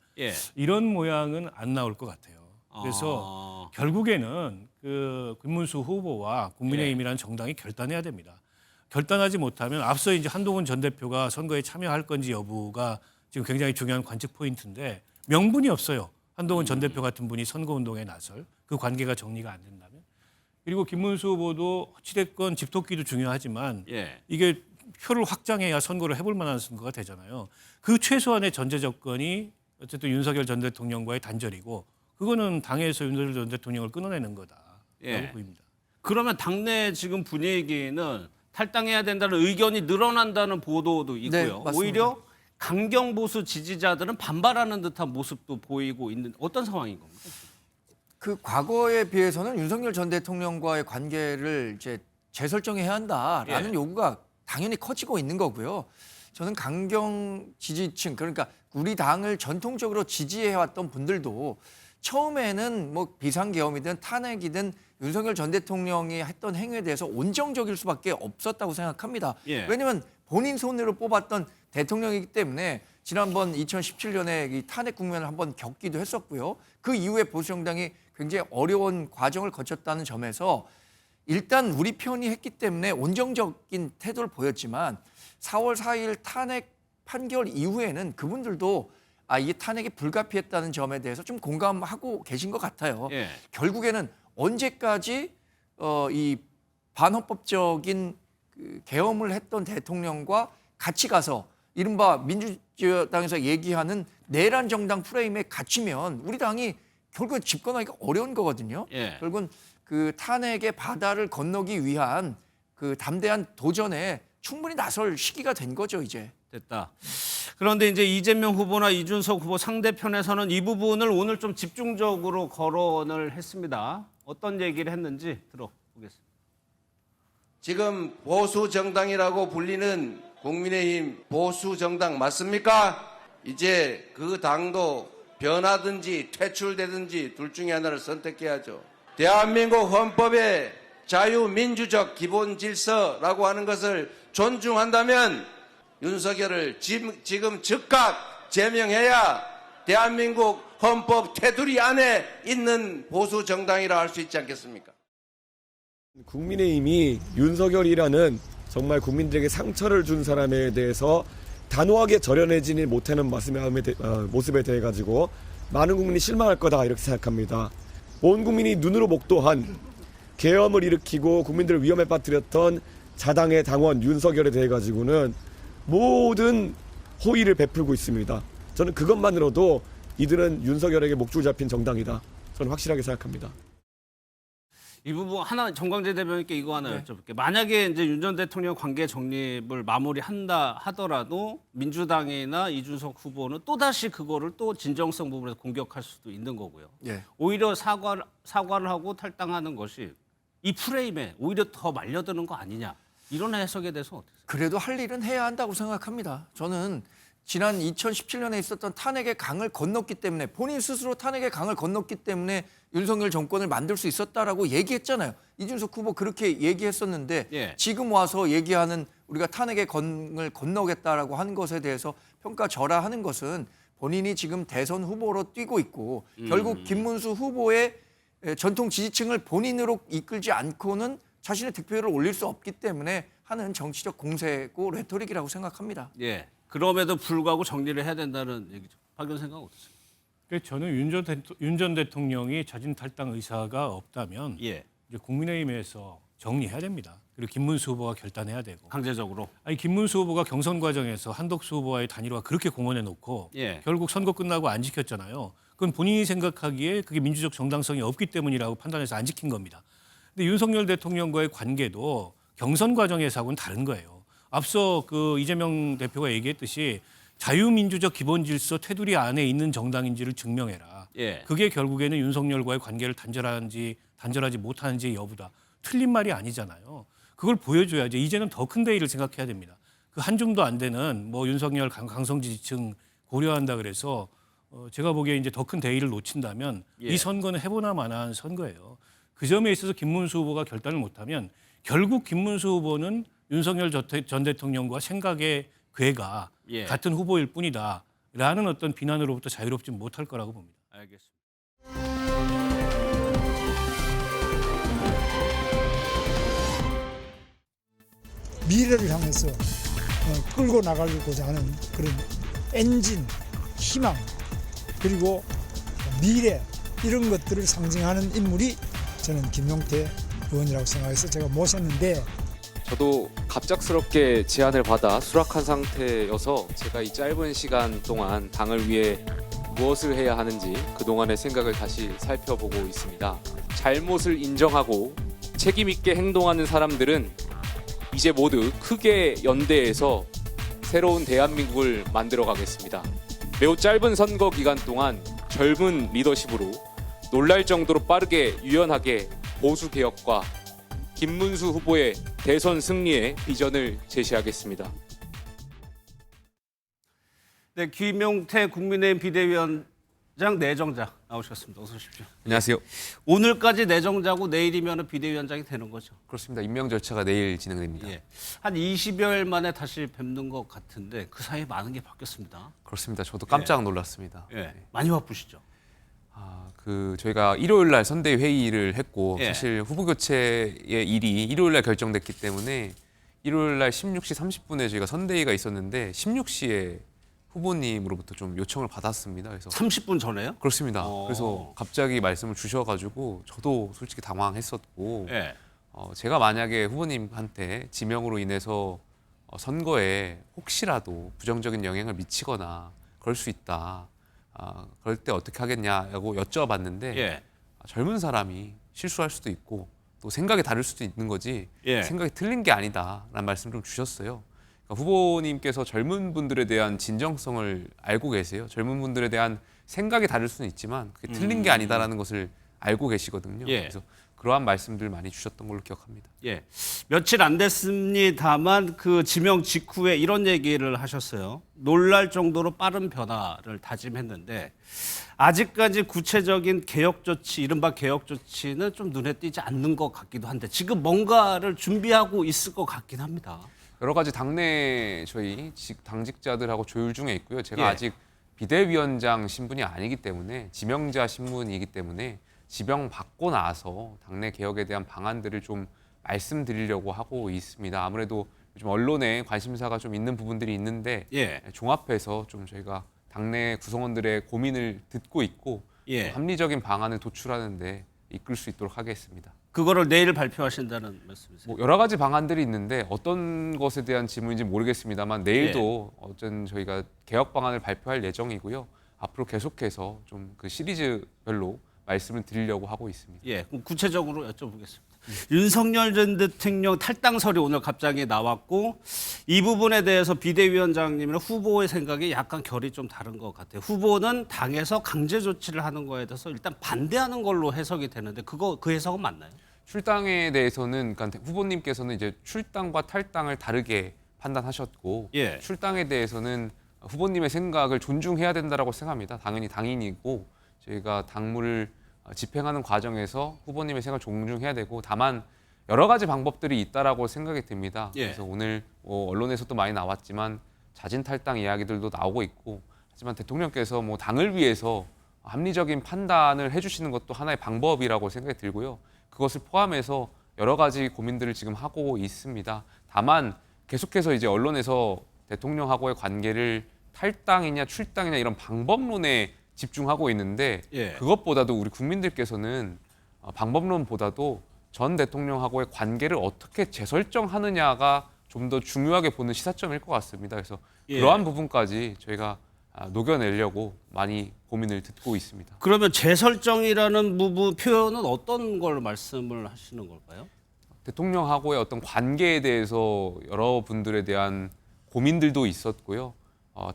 이런 모양은 안 나올 것 같아요. 그래서 결국에는 그 김문수 후보와 국민의힘이라는 정당이 결단해야 됩니다. 결단하지 못하면 앞서 이제 한동훈 전 대표가 선거에 참여할 건지 여부가 지금 굉장히 중요한 관측 포인트인데 명분이 없어요. 한동훈 전 대표 같은 분이 선거운동에 나설 그 관계가 정리가 안 된다면. 그리고 김문수 후보도 어찌됐건 집토끼도 중요하지만 이게 표를 확장해야 선거를 해볼 만한 선거가 되잖아요. 그 최소한의 전제 조건이 어쨌든 윤석열 전 대통령과의 단절이고 그거는 당에서 윤석열 전 대통령을 끊어내는 거다라고 보입니다. 그러면 당내 지금 분위기는 탈당해야 된다는 의견이 늘어난다는 보도도 있고요. 맞습니다. 오히려 강경 보수 지지자들은 반발하는 듯한 모습도 보이고 있는 어떤 상황인 겁니까? 그 과거에 비해서는 윤석열 전 대통령과의 관계를 이제 재설정해야 한다라는 요구가 당연히 커지고 있는 거고요. 저는 강경 지지층 그러니까 우리 당을 전통적으로 지지해왔던 분들도 처음에는 뭐 비상계엄이든 탄핵이든 윤석열 전 대통령이 했던 행위에 대해서 온정적일 수밖에 없었다고 생각합니다. 왜냐하면 본인 손으로 뽑았던 대통령이기 때문에 지난번 2017년에 이 탄핵 국면을 한번 겪기도 했었고요. 그 이후에 보수정당이 굉장히 어려운 과정을 거쳤다는 점에서 일단 우리 편이 했기 때문에 온정적인 태도를 보였지만 4월 4일 탄핵 판결 이후에는 그분들도 이게 탄핵이 불가피했다는 점에 대해서 좀 공감하고 계신 것 같아요. 결국에는 언제까지 이 반헌법적인 그 계엄을 했던 대통령과 같이 가서 이른바 민주당에서 얘기하는 내란 정당 프레임에 갇히면 우리 당이 결국은 집권하기가 어려운 거거든요. 결국은 그 탄핵의 바다를 건너기 위한 그 담대한 도전에 충분히 나설 시기가 된 거죠, 이제. 됐다. 그런데 이제 이재명 후보나 이준석 후보 상대편에서는 이 부분을 오늘 좀 집중적으로 거론을 했습니다. 어떤 얘기를 했는지 들어보겠습니다. 지금 보수 정당이라고 불리는 국민의힘 보수 정당 맞습니까? 이제 그 당도 변하든지 퇴출되든지 둘 중에 하나를 선택해야죠. 대한민국 헌법의 자유민주적 기본 질서라고 하는 것을 존중한다면 윤석열을 지금 즉각 제명해야 대한민국 헌법 테두리 안에 있는 보수 정당이라 할 수 있지 않겠습니까? 국민의힘이 윤석열이라는 정말 국민들에게 상처를 준 사람에 대해서 단호하게 절연해지지 못하는 모습에 대해 가지고 많은 국민이 실망할 거다 이렇게 생각합니다. 온 국민이 눈으로 목도한 계엄을 일으키고 국민들을 위험에 빠뜨렸던 자당의 당원 윤석열에 대해 가지고는 모든 호의를 베풀고 있습니다. 저는 그것만으로도 이들은 윤석열에게 목줄 잡힌 정당이다. 저는 확실하게 생각합니다. 이 부분 하나 정광재 대변인께 이거 하나 여쭤볼게요. 만약에 이제 윤 전 대통령 관계 정립을 마무리한다 하더라도 민주당이나 이준석 후보는 또 다시 그거를 또 진정성 부분에서 공격할 수도 있는 거고요. 오히려 사과를 하고 탈당하는 것이 이 프레임에 오히려 더 말려드는 거 아니냐 이런 해석에 대해서 어떻게 생각하세요? 그래도 할 일은 해야 한다고 생각합니다. 저는 지난 2017년에 있었던 탄핵의 강을 건넜기 때문에 본인 스스로 탄핵의 강을 건넜기 때문에 윤석열 정권을 만들 수 있었다라고 얘기했잖아요. 이준석 후보 그렇게 얘기했었는데 지금 와서 얘기하는 우리가 탄핵의 강을 건너겠다라고 하는 것에 대해서 평가절하하는 것은 본인이 지금 대선 후보로 뛰고 있고 결국 김문수 후보의 전통 지지층을 본인으로 이끌지 않고는 자신의 득표율을 올릴 수 없기 때문에 하는 정치적 공세고 레토릭이라고 생각합니다. 그럼에도 불구하고 정리를 해야 된다는 얘기죠. 박 의원 생각은 어떠세요? 저는 윤 전 대통령이 자진 탈당 의사가 없다면 이제 국민의힘에서 정리해야 됩니다. 그리고 김문수 후보가 결단해야 되고. 강제적으로? 아니 김문수 후보가 경선 과정에서 한덕수 후보와의 단일화 그렇게 공언해 놓고 결국 선거 끝나고 안 지켰잖아요. 그건 본인이 생각하기에 그게 민주적 정당성이 없기 때문이라고 판단해서 안 지킨 겁니다. 근데 윤석열 대통령과의 관계도 경선 과정에서하고는 다른 거예요. 앞서 그 이재명 대표가 얘기했듯이 자유민주적 기본 질서 테두리 안에 있는 정당인지를 증명해라. 그게 결국에는 윤석열과의 관계를 단절하지 못하는지 여부다. 틀린 말이 아니잖아요. 그걸 보여줘야지. 이제는 더 큰 대의를 생각해야 됩니다. 그 한 줌도 안 되는 뭐 윤석열 강성 지지층 고려한다 그래서 제가 보기에 이제 더 큰 대의를 놓친다면 이 선거는 해보나 마나한 선거예요. 그 점에 있어서 김문수 후보가 결단을 못하면 결국 김문수 후보는 윤석열 전 대통령과 생각의 궤가 같은 후보일 뿐이다라는 어떤 비난으로부터 자유롭지 못할 거라고 봅니다. 알겠습니다. 미래를 향해서 끌고 나가고자 하는 그런 엔진, 희망, 그리고 미래 이런 것들을 상징하는 인물이 저는 김용태 의원이라고 생각해서 제가 모셨는데, 저도 갑작스럽게 제안을 받아 수락한 상태여서 제가 이 짧은 시간 동안 당을 위해 무엇을 해야 하는지 그동안의 생각을 다시 살펴보고 있습니다. 잘못을 인정하고 책임 있게 행동하는 사람들은 이제 모두 크게 연대해서 새로운 대한민국을 만들어 가겠습니다. 매우 짧은 선거 기간 동안 젊은 리더십으로 놀랄 정도로 빠르게 유연하게 보수 개혁과 김문수 후보의 대선 승리의 비전을 제시하겠습니다. 네, 김용태 국민의힘 비대위원장 내정자 나오셨습니다. 어서 오십시오. 안녕하세요. 오늘까지 내정자고 내일이면 비대위원장이 되는 거죠? 그렇습니다. 임명 절차가 내일 진행됩니다. 예. 한 20여일 만에 다시 뵙는 것 같은데 그 사이에 많은 게 바뀌었습니다. 그렇습니다. 저도 깜짝 놀랐습니다. 예. 많이 바쁘시죠? 저희가 일요일 날 선대위 회의를 했고 예. 사실 후보 교체의 일이 일요일 날 결정됐기 때문에 일요일 날 16시 30분에 저희가 선대위가 있었는데 16시에 후보님으로부터 좀 요청을 받았습니다. 그래서 30분 전에요? 그렇습니다. 그래서 갑자기 말씀을 주셔가지고 저도 솔직히 당황했었고 예. 제가 만약에 후보님한테 지명으로 인해서 선거에 혹시라도 부정적인 영향을 미치거나 그럴 수 있다. 그럴 때 어떻게 하겠냐고 여쭤봤는데 예. 젊은 사람이 실수할 수도 있고 또 생각이 다를 수도 있는 거지 예. 생각이 틀린 게 아니다라는 말씀 좀 주셨어요. 그러니까 후보님께서 젊은 분들에 대한 진정성을 알고 계세요. 젊은 분들에 대한 생각이 다를 수는 있지만 그게 틀린 게 아니다라는 것을 알고 계시거든요. 예. 그래서 그러한 말씀들 많이 주셨던 걸로 기억합니다. 예. 며칠 안 됐습니다만 그 지명 직후에 이런 얘기를 하셨어요. 놀랄 정도로 빠른 변화를 다짐했는데 아직까지 구체적인 개혁 조치, 이른바 개혁 조치는 좀 눈에 띄지 않는 것 같기도 한데 지금 뭔가를 준비하고 있을 것 같긴 합니다. 여러 가지 당내 저희 당직자들하고 조율 중에 있고요. 제가 예. 아직 비대위원장 신분이 아니기 때문에 지명자 신분이기 때문에 지명 받고 나서 당내 개혁에 대한 방안들을 좀 말씀드리려고 하고 있습니다. 아무래도 요즘 언론에 관심사가 좀 있는 부분들이 있는데 예. 종합해서 좀 저희가 당내 구성원들의 고민을 듣고 있고 예. 합리적인 방안을 도출하는 데 이끌 수 있도록 하겠습니다. 그거를 내일 발표하신다는 말씀이세요? 뭐 여러 가지 방안들이 있는데 어떤 것에 대한 질문인지 모르겠습니다만 내일도 예. 어쨌든 저희가 개혁 방안을 발표할 예정이고요. 앞으로 계속해서 좀 그 시리즈별로 말씀을 드리려고 하고 있습니다. 예, 그럼 구체적으로 여쭤보겠습니다. 윤석열 전 대통령 탈당설이 오늘 갑자기 나왔고 이 부분에 대해서 비대위원장님이나 후보의 생각이 약간 결이 좀 다른 것 같아요. 후보는 당에서 강제 조치를 하는 거에 대해서 일단 반대하는 걸로 해석이 되는데 그 해석은 맞나요? 출당에 대해서는 그러니까 후보님께서는 이제 출당과 탈당을 다르게 판단하셨고 예. 출당에 대해서는 후보님의 생각을 존중해야 된다라고 생각합니다. 당연히 당인이고 저희가 당무를 집행하는 과정에서 후보님의 생각을 존중해야 되고 다만 여러 가지 방법들이 있다라고 생각이 듭니다. 예. 그래서 오늘 언론에서도 많이 나왔지만 자진 탈당 이야기들도 나오고 있고 하지만 대통령께서 뭐 당을 위해서 합리적인 판단을 해주시는 것도 하나의 방법이라고 생각이 들고요. 그것을 포함해서 여러 가지 고민들을 지금 하고 있습니다. 다만 계속해서 이제 언론에서 대통령하고의 관계를 탈당이냐 출당이냐 이런 방법론에 집중하고 있는데 예. 그것보다도 우리 국민들께서는 방법론보다도 전 대통령하고의 관계를 어떻게 재설정하느냐가 좀 더 중요하게 보는 시사점일 것 같습니다. 그래서 예. 그러한 부분까지 저희가 녹여내려고 많이 고민을 듣고 있습니다. 그러면 재설정이라는 부분 표현은 어떤 걸 말씀을 하시는 걸까요? 대통령하고의 어떤 관계에 대해서 여러분들에 대한 고민들도 있었고요.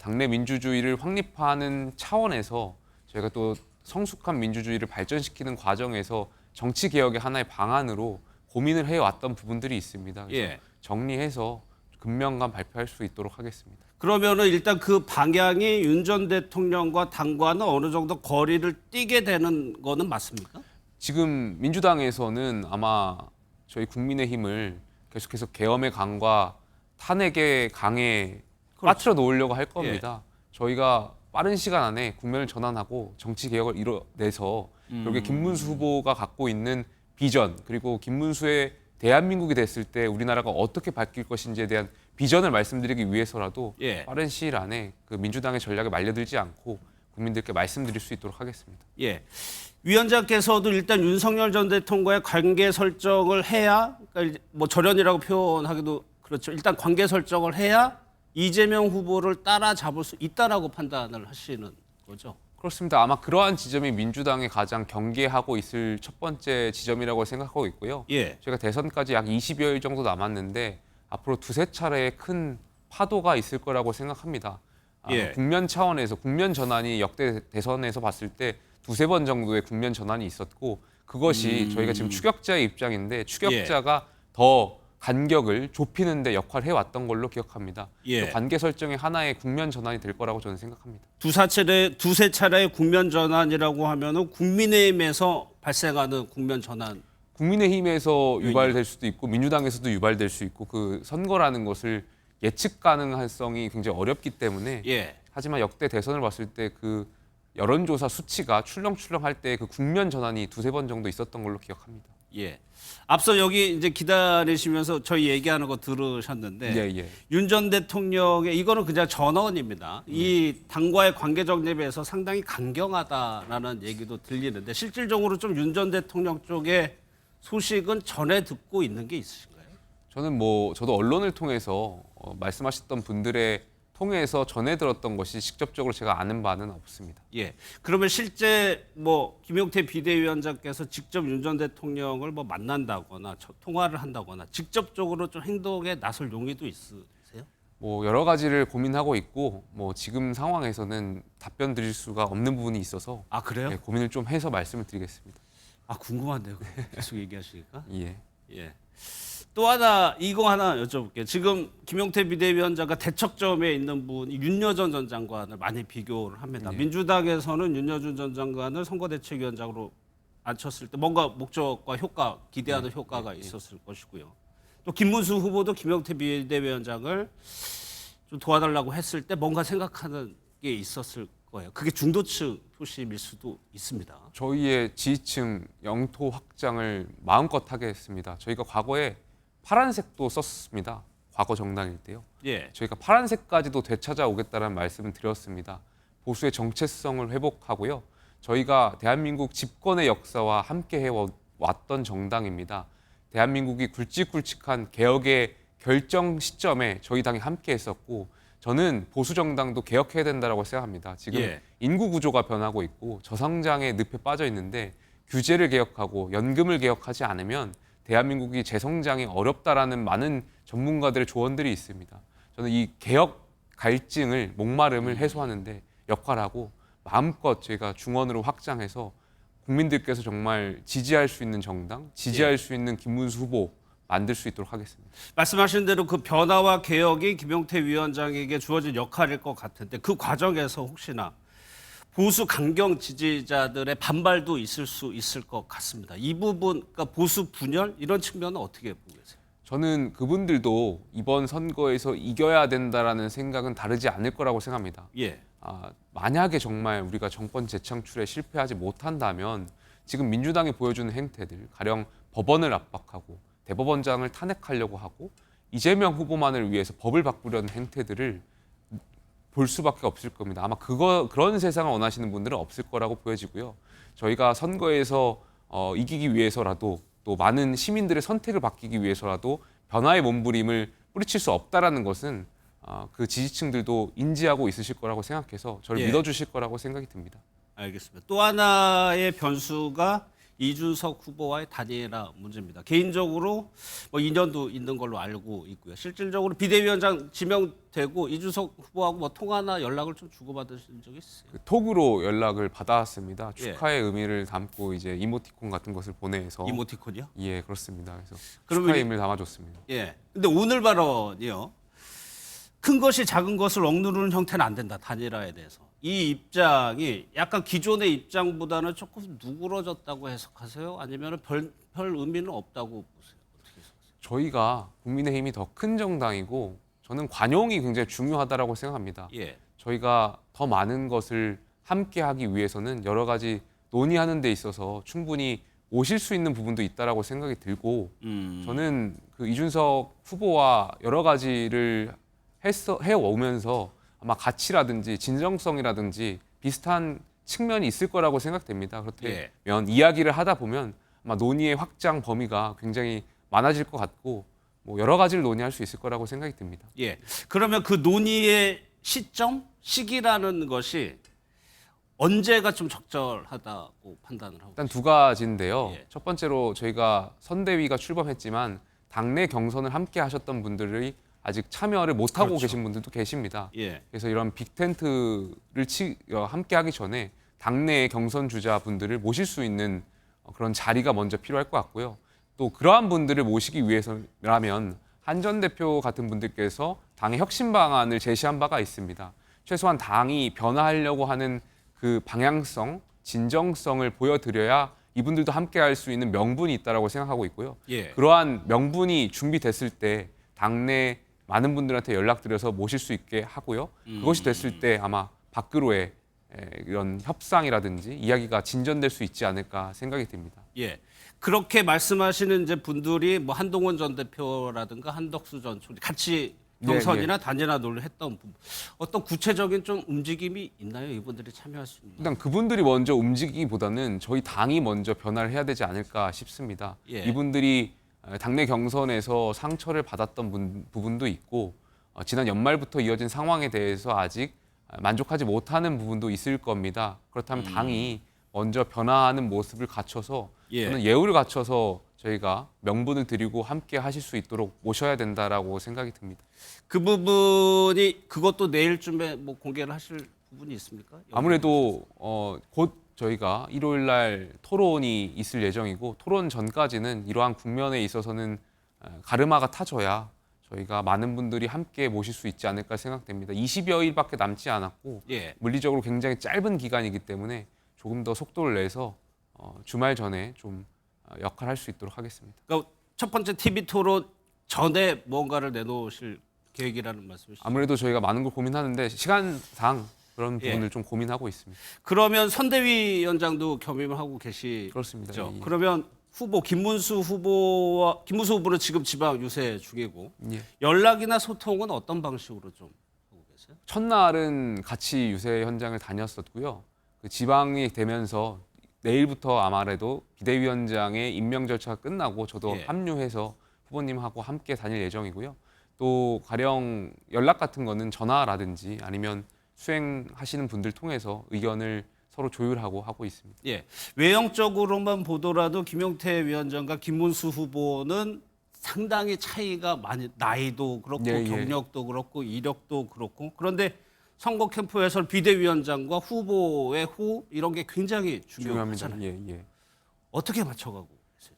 당내 민주주의를 확립하는 차원에서 저희가 또 성숙한 민주주의를 발전시키는 과정에서 정치 개혁의 하나의 방안으로 고민을 해왔던 부분들이 있습니다. 그래서 예. 정리해서 금명간 발표할 수 있도록 하겠습니다. 그러면은 일단 그 방향이 윤 전 대통령과 당과는 어느 정도 거리를 띄게 되는 거는 맞습니까? 지금 민주당에서는 아마 저희 국민의힘을 계속해서 계엄의 강과 탄핵의 강에 빠뜨려 놓으려고 할 겁니다. 저희가 빠른 시간 안에 국면을 전환하고 정치 개혁을 이뤄내서 결국에 김문수 후보가 갖고 있는 비전 그리고 김문수의 대한민국이 됐을 때 우리나라가 어떻게 바뀔 것인지에 대한 비전을 말씀드리기 위해서라도 예. 빠른 시일 안에 그 민주당의 전략에 말려들지 않고 국민들께 말씀드릴 수 있도록 하겠습니다. 예. 위원장께서도 일단 윤석열 전 대통령과의 관계 설정을 해야, 그러니까 뭐 절연이라고 표현하기도 그렇죠. 일단 관계 설정을 해야 이재명 후보를 따라잡을 수 있다라고 판단을 하시는 거죠. 그렇습니다. 아마 그러한 지점이 민주당이 가장 경계하고 있을 첫 번째 지점이라고 생각하고 있고요. 예. 저희가 대선까지 약 20여일 정도 남았는데 앞으로 두세 차례의 큰 파도가 있을 거라고 생각합니다. 예. 국면 차원에서 국면 전환이 역대 대선에서 봤을 때 두세 번 정도의 국면 전환이 있었고 그것이 저희가 지금 추격자의 입장인데 추격자가 더 간격을 좁히는 데 역할을 해왔던 걸로 기억합니다. 예. 그 관계 설정의 하나의 국면 전환이 될 거라고 저는 생각합니다. 두세 차례의 국면 전환이라고 하면은 국민의힘에서 발생하는 국면 전환. 국민의힘에서 유발될 수도 있고 민주당에서도 유발될 수 있고 그 선거라는 것을 예측 가능성이 굉장히 어렵기 때문에 예. 하지만 역대 대선을 봤을 때 그 여론조사 수치가 출렁출렁할 때 그 국면 전환이 두세 번 정도 있었던 걸로 기억합니다. 예. 앞서 여기 이제 기다리시면서 저희 얘기하는 거 들으셨는데 예. 윤 전 대통령의 이거는 그냥 전언입니다. 이 당과의 관계 정립에서 상당히 강경하다라는 얘기도 들리는데 실질적으로 좀 윤 전 대통령 쪽의 소식은 전해 듣고 있는 게 있으신가요? 저는 저도 언론을 통해서 말씀하셨던 분들의 통해서 전해 들었던 것이 직접적으로 제가 아는 바는 없습니다. 예. 그러면 실제 김용태 비대위원장께서 직접 윤 전 대통령을 만난다거나 통화를 한다거나 직접적으로 좀 행동에 나설 용의도 있으세요? 여러 가지를 고민하고 있고 지금 상황에서는 답변 드릴 수가 없는 부분이 있어서 아 그래요? 네, 고민을 좀 해서 말씀을 드리겠습니다. 아 궁금한데요. 계속 얘기하시니까. 예. 예. 또 하나 여쭤볼게요. 지금 김용태 비대위원장과 대척점에 있는 분이 윤여준 전 장관을 많이 비교를 합니다. 네. 민주당에서는 윤여준 전 장관을 선거대책위원장으로 앉혔을 때 뭔가 목적과 효과, 기대하는 효과가 있었을 것이고요. 또 김문수 후보도 김용태 비대위원장을 좀 도와달라고 했을 때 뭔가 생각하는 게 있었을 거예요. 그게 중도층 표심일 수도 있습니다. 저희의 지지층 영토 확장을 마음껏 하게 했습니다. 저희가 과거에 파란색도 썼습니다. 과거 정당일 때요. 예. 저희가 파란색까지도 되찾아오겠다는 말씀을 드렸습니다. 보수의 정체성을 회복하고요. 저희가 대한민국 집권의 역사와 함께 해왔던 정당입니다. 대한민국이 굵직굵직한 개혁의 결정 시점에 저희 당이 함께 했었고 저는 보수 정당도 개혁해야 된다고 생각합니다. 지금 예. 인구 구조가 변하고 있고 저성장의 늪에 빠져 있는데 규제를 개혁하고 연금을 개혁하지 않으면 대한민국이 재성장이 어렵다라는 많은 전문가들의 조언들이 있습니다. 저는 이 개혁 갈증을 목마름을 해소하는데 역할하고 마음껏 저희가 중원으로 확장해서 국민들께서 정말 지지할 수 있는 정당, 지지할 수 있는 김문수 후보 만들 수 있도록 하겠습니다. 말씀하신 대로 그 변화와 개혁이 김용태 위원장에게 주어진 역할일 것 같은데 그 과정에서 혹시나 보수 강경 지지자들의 반발도 있을 수 있을 것 같습니다. 이 부분, 그러니까 보수 분열 이런 측면은 어떻게 보고 계세요? 저는 그분들도 이번 선거에서 이겨야 된다라는 생각은 다르지 않을 거라고 생각합니다. 예. 만약에 정말 우리가 정권 재창출에 실패하지 못한다면 지금 민주당이 보여주는 행태들, 가령 법원을 압박하고 대법원장을 탄핵하려고 하고 이재명 후보만을 위해서 법을 바꾸려는 행태들을 볼 수밖에 없을 겁니다. 아마 그런 세상을 원하시는 분들은 없을 거라고 보여지고요. 저희가 선거에서 이기기 위해서라도 또 많은 시민들의 선택을 바뀌기 위해서라도 변화의 몸부림을 뿌리칠 수 없다라는 것은 그 지지층들도 인지하고 있으실 거라고 생각해서 저를 예. 믿어주실 거라고 생각이 듭니다. 알겠습니다. 또 하나의 변수가 이준석 후보와의 단일화 문제입니다. 개인적으로 2년도 있는 걸로 알고 있고요. 실질적으로 비대위원장 지명되고 이준석 후보하고 통화나 연락을 좀 주고받으신 적이 있어요? 톡으로 연락을 받았습니다. 예. 축하의 의미를 담고 이제 이모티콘 같은 것을 보내서 이모티콘이요? 예, 그렇습니다. 그래서 그러면 축하의 의미를 담아줬습니다. 예. 근데 오늘 발언이요. 큰 것이 작은 것을 억누르는 형태는 안 된다. 단일화에 대해서. 이 입장이 약간 기존의 입장보다는 조금 누그러졌다고 해석하세요? 아니면 별 의미는 없다고 보세요? 어떻게 해석하세요? 저희가 국민의힘이 더 큰 정당이고 저는 관용이 굉장히 중요하다고 생각합니다. 예. 저희가 더 많은 것을 함께 하기 위해서는 여러 가지 논의하는 데 있어서 충분히 오실 수 있는 부분도 있다라고 생각이 들고 저는 그 이준석 후보와 여러 가지를 해오면서 아마 가치라든지 진정성이라든지 비슷한 측면이 있을 거라고 생각됩니다. 그렇다면 이야기를 하다 보면 아마 논의의 확장 범위가 굉장히 많아질 것 같고 뭐 여러 가지를 논의할 수 있을 거라고 생각이 듭니다. 예. 그러면 그 논의의 시기라는 것이 언제가 좀 적절하다고 판단을 하고? 일단 두 가지인데요. 첫 번째로 저희가 선대위가 출범했지만 당내 경선을 함께 하셨던 분들이 아직 참여를 못하고 계신 분들도 계십니다. 그래서 이런 빅텐트를 함께 하기 전에 당내 경선 주자분들을 모실 수 있는 그런 자리가 먼저 필요할 것 같고요. 또 그러한 분들을 모시기 위해서라면 한 전 대표 같은 분들께서 당의 혁신 방안을 제시한 바가 있습니다. 최소한 당이 변화하려고 하는 그 방향성, 진정성을 보여드려야 이분들도 함께 할 수 있는 명분이 있다고 생각하고 있고요. 그러한 명분이 준비됐을 때 당내 많은 분들한테 연락드려서 모실 수 있게 하고요. 그것이 됐을 때 아마 밖으로의 이런 협상이라든지 이야기가 진전될 수 있지 않을까 생각이 듭니다. 예. 그렇게 말씀하시는 이제 분들이 뭐 한동훈 전 대표라든가 한덕수 전 총리 같이 경선이나 단일화 논의를 했던 부분. 어떤 구체적인 좀 움직임이 있나요? 이분들이 참여할 수 있는? 일단 그분들이 먼저 움직이기보다는 저희 당이 먼저 변화를 해야 되지 않을까 싶습니다. 이분들이 당내 경선에서 상처를 받았던 부분도 있고 지난 연말부터 이어진 상황에 대해서 아직 만족하지 못하는 부분도 있을 겁니다. 그렇다면 당이 먼저 변화하는 모습을 갖춰서 저는 예우를 갖춰서 저희가 명분을 드리고 함께 하실 수 있도록 모셔야 된다라고 생각이 듭니다. 그 부분이 그것도 내일쯤에 뭐 공개를 하실 부분이 있습니까? 아무래도 곧 저희가 일요일 날 토론이 있을 예정이고 토론 전까지는 이러한 국면에 있어서는 가르마가 타져야 저희가 많은 분들이 함께 모실 수 있지 않을까 생각됩니다. 20여일밖에 남지 않았고 물리적으로 굉장히 짧은 기간이기 때문에 조금 더 속도를 내서 주말 전에 좀 역할할 수 있도록 하겠습니다. 그러니까 첫 번째 TV 토론 전에 뭔가를 내놓으실 계획이라는 말씀이시죠? 아무래도 저희가 많은 걸 고민하는데 시간상 그런 부분을 좀 고민하고 있습니다. 그러면 선대위원장도 겸임을 하고 계시죠? 그렇습니다. 그러면 김문수 후보는 지금 지방 유세 중이고 연락이나 소통은 어떤 방식으로 좀 하고 계세요? 첫날은 같이 유세 현장을 다녔었고요. 그 지방이 되면서 내일부터 아마래도 비대위원장의 임명 절차가 끝나고 저도 합류해서 후보님하고 함께 다닐 예정이고요. 또 가령 연락 같은 거는 전화라든지 아니면 수행하시는 분들 통해서 의견을 서로 조율하고 하고 있습니다. 외형적으로만 보더라도 김용태 위원장과 김문수 후보는 상당히 차이가 많이 나이도 그렇고 경력도 그렇고 이력도 그렇고 그런데 선거 캠프에서 비대위원장과 후보의 호흡 이런 게 굉장히 중요하잖아요. 어떻게 맞춰가고 있어요?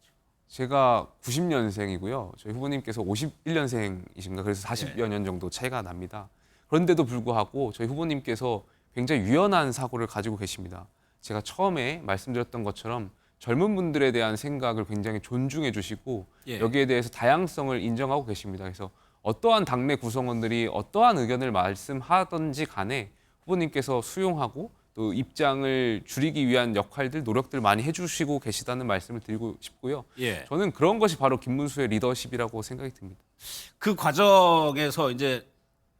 제가 90년생이고요. 저희 후보님께서 51년생이십니다. 그래서 40여 년 정도 차이가 납니다. 그런데도 불구하고 저희 후보님께서 굉장히 유연한 사고를 가지고 계십니다. 제가 처음에 말씀드렸던 것처럼 젊은 분들에 대한 생각을 굉장히 존중해 주시고 여기에 대해서 다양성을 인정하고 계십니다. 그래서 어떠한 당내 구성원들이 어떠한 의견을 말씀하든지 간에 후보님께서 수용하고 또 입장을 줄이기 위한 역할들, 노력들 많이 해주시고 계시다는 말씀을 드리고 싶고요. 저는 그런 것이 바로 김문수의 리더십이라고 생각이 듭니다. 그 과정에서 이제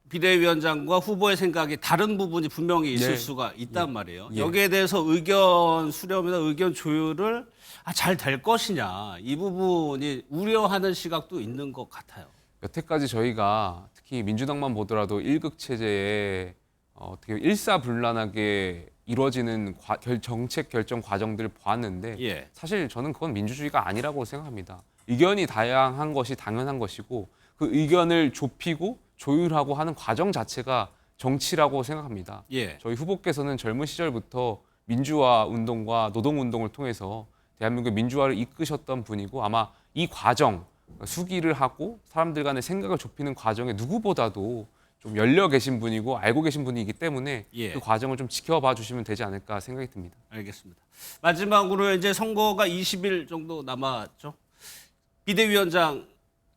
비대위원장과 후보의 생각이 다른 부분이 분명히 있을 수가 있단 말이에요. 여기에 대해서 의견 수렴이나 의견 조율을 잘 될 것이냐 이 부분이 우려하는 시각도 있는 것 같아요. 여태까지 저희가 특히 민주당만 보더라도 1극 체제에 어떻게 일사불란하게 이루어지는 정책 결정 과정들을 보았는데 사실 저는 그건 민주주의가 아니라고 생각합니다. 의견이 다양한 것이 당연한 것이고 그 의견을 좁히고 조율하고 하는 과정 자체가 정치라고 생각합니다. 저희 후보께서는 젊은 시절부터 민주화 운동과 노동 운동을 통해서 대한민국의 민주화를 이끄셨던 분이고 아마 이 과정 수기를 하고 사람들 간의 생각을 좁히는 과정에 누구보다도 좀 열려 계신 분이고 알고 계신 분이기 때문에 그 과정을 좀 지켜봐 주시면 되지 않을까 생각이 듭니다. 알겠습니다. 마지막으로 이제 선거가 20일 정도 남았죠. 비대위원장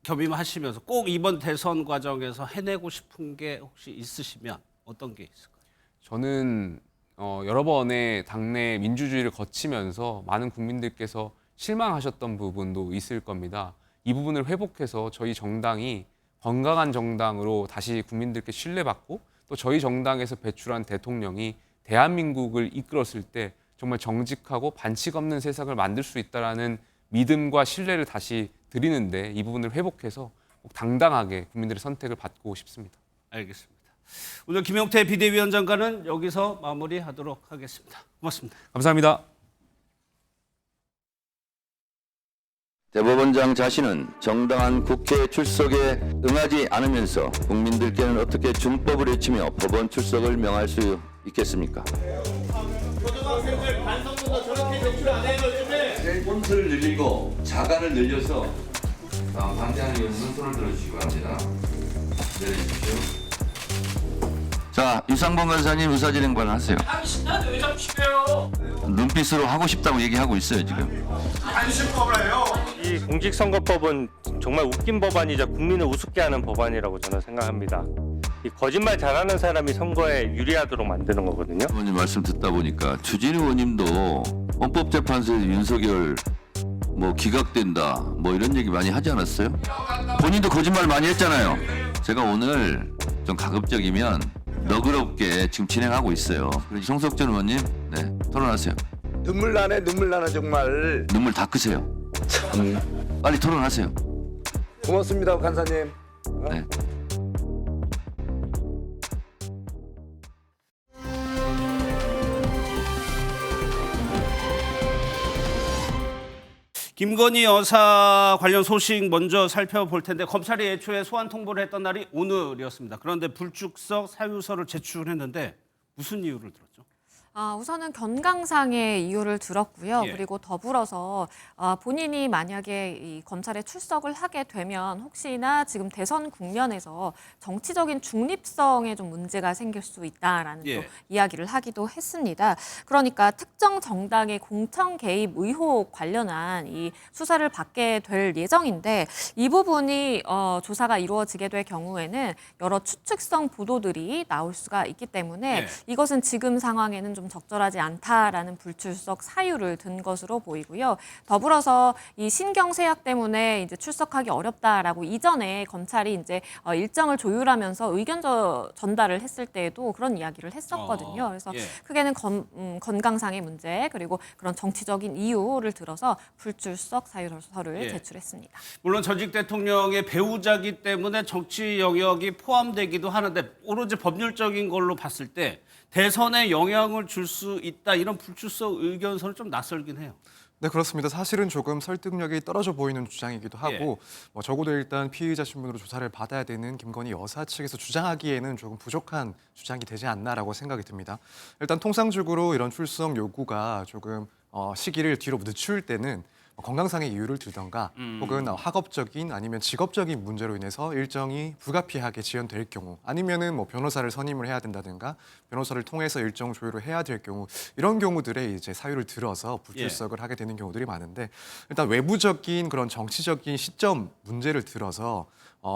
겸임하시면서 꼭 이번 대선 과정에서 해내고 싶은 게 혹시 있으시면 어떤 게 있을까요? 저는 여러 번의 당내 민주주의를 거치면서 많은 국민들께서 실망하셨던 부분도 있을 겁니다. 이 부분을 회복해서 저희 정당이 건강한 정당으로 다시 국민들께 신뢰받고 또 저희 정당에서 배출한 대통령이 대한민국을 이끌었을 때 정말 정직하고 반칙 없는 세상을 만들 수 있다라는 믿음과 신뢰를 다시 드리는데 이 부분을 회복해서 꼭 당당하게 국민들의 선택을 받고 싶습니다. 알겠습니다. 오늘 김용태 비대위원장과는 여기서 마무리하도록 하겠습니다. 고맙습니다. 감사합니다. 대법원장 자신은 정당한 국회 출석에 응하지 않으면서 국민들께는 어떻게 준법을 외치며 법원 출석을 명할 수 있겠습니까? 고등학생들 반성문도 저렇게 제출 안 해요, 요즘에. 폰트를 늘리고 자간을 늘려서 반대하는 의원은 손을 들어주시기 바랍니다. 내려주십시오. 자, 유상범 간사님 의사진행관 하세요. 하기 싫다는데 왜 자꾸 시켜요? 눈빛으로 하고 싶다고 얘기하고 있어요, 지금. 안 싫고 해요. 이 공직선거법은 정말 웃긴 법안이자 국민을 우습게 하는 법안이라고 저는 생각합니다. 이 거짓말 잘하는 사람이 선거에 유리하도록 만드는 거거든요. 의원님 말씀 듣다 보니까 추진우 의원님도 헌법재판소에서 윤석열 기각된다 이런 얘기 많이 하지 않았어요? 본인도 거짓말 많이 했잖아요. 제가 오늘 좀 가급적이면 너그럽게 지금 진행하고 있어요. 송석전 의원님, 네, 토론하세요. 눈물 나네 정말. 눈물 닦으세요. 참. 빨리 토론하세요. 고맙습니다, 간사님. 네. 김건희 여사 관련 소식 먼저 살펴볼 텐데 검찰이 애초에 소환 통보를 했던 날이 오늘이었습니다. 그런데 불출석 사유서를 제출했는데 무슨 이유를 들었죠? 우선은 건강상의 이유를 들었고요. 예. 그리고 더불어서 본인이 만약에 이 검찰에 출석을 하게 되면 혹시나 지금 대선 국면에서 정치적인 중립성에 좀 문제가 생길 수 있다라는 예. 또 이야기를 하기도 했습니다. 그러니까 특정 정당의 공천 개입 의혹 관련한 이 수사를 받게 될 예정인데 이 부분이 조사가 이루어지게 될 경우에는 여러 추측성 보도들이 나올 수가 있기 때문에 예. 이것은 지금 상황에는 좀 적절하지 않다라는 불출석 사유를 든 것으로 보이고요. 더불어서 이 신경쇠약 때문에 이제 출석하기 어렵다라고 이전에 검찰이 이제 일정을 조율하면서 의견 전달을 했을 때에도 그런 이야기를 했었거든요. 그래서 예. 크게는 건강상의 문제 그리고 그런 정치적인 이유를 들어서 불출석 사유서를 예. 제출했습니다. 물론 전직 대통령의 배우자기 때문에 정치 영역이 포함되기도 하는데 오로지 법률적인 걸로 봤을 때 대선에 영향을 줄 수 있다 이런 불출석 의견서는 좀 낯설긴 해요. 네, 그렇습니다. 사실은 조금 설득력이 떨어져 보이는 주장이기도 하고 적어도 일단 피의자 신분으로 조사를 받아야 되는 김건희 여사 측에서 주장하기에는 조금 부족한 주장이 되지 않나라고 생각이 듭니다. 일단 통상적으로 이런 출석 요구가 조금 시기를 뒤로 늦출 때는 건강상의 이유를 들던가 혹은 학업적인 아니면 직업적인 문제로 인해서 일정이 불가피하게 지연될 경우 아니면은 변호사를 선임을 해야 된다든가 변호사를 통해서 일정 조율을 해야 될 경우 이런 경우들에 이제 사유를 들어서 불출석을 하게 되는 경우들이 많은데 일단 외부적인 그런 정치적인 시점 문제를 들어서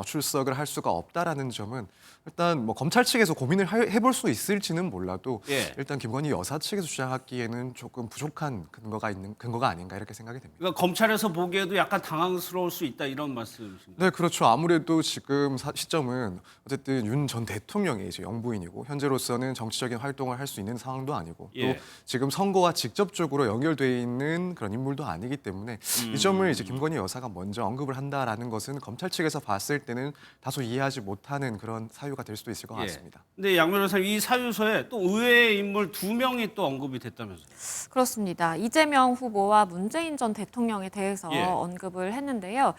출석을 할 수가 없다라는 점은 일단 검찰 측에서 고민을 해볼 수 있을지는 몰라도 일단 김건희 여사 측에서 주장하기에는 조금 부족한 근거가 아닌가 이렇게 생각이 됩니다. 그러니까 검찰에서 보기에도 약간 당황스러울 수 있다 이런 말씀이신가요? 네, 그렇죠. 아무래도 지금 시점은 어쨌든 윤 전 대통령이 이제 영부인이고 현재로서는 정치적인 활동을 할 수 있는 상황도 아니고 또 지금 선거와 직접적으로 연결돼 있는 그런 인물도 아니기 때문에 이 점을 이제 김건희 여사가 먼저 언급을 한다라는 것은 검찰 측에서 봤을 때는 다소 이해하지 못하는 그런 사유가 될 수도 있을 것 같습니다. 근데 양 변호사님 이 사유서에 또 의외의 인물 2명이 또 언급이 됐다면서요? 그렇습니다. 이재명 후보와 문재인 전 대통령에 대해서 언급을 했는데요.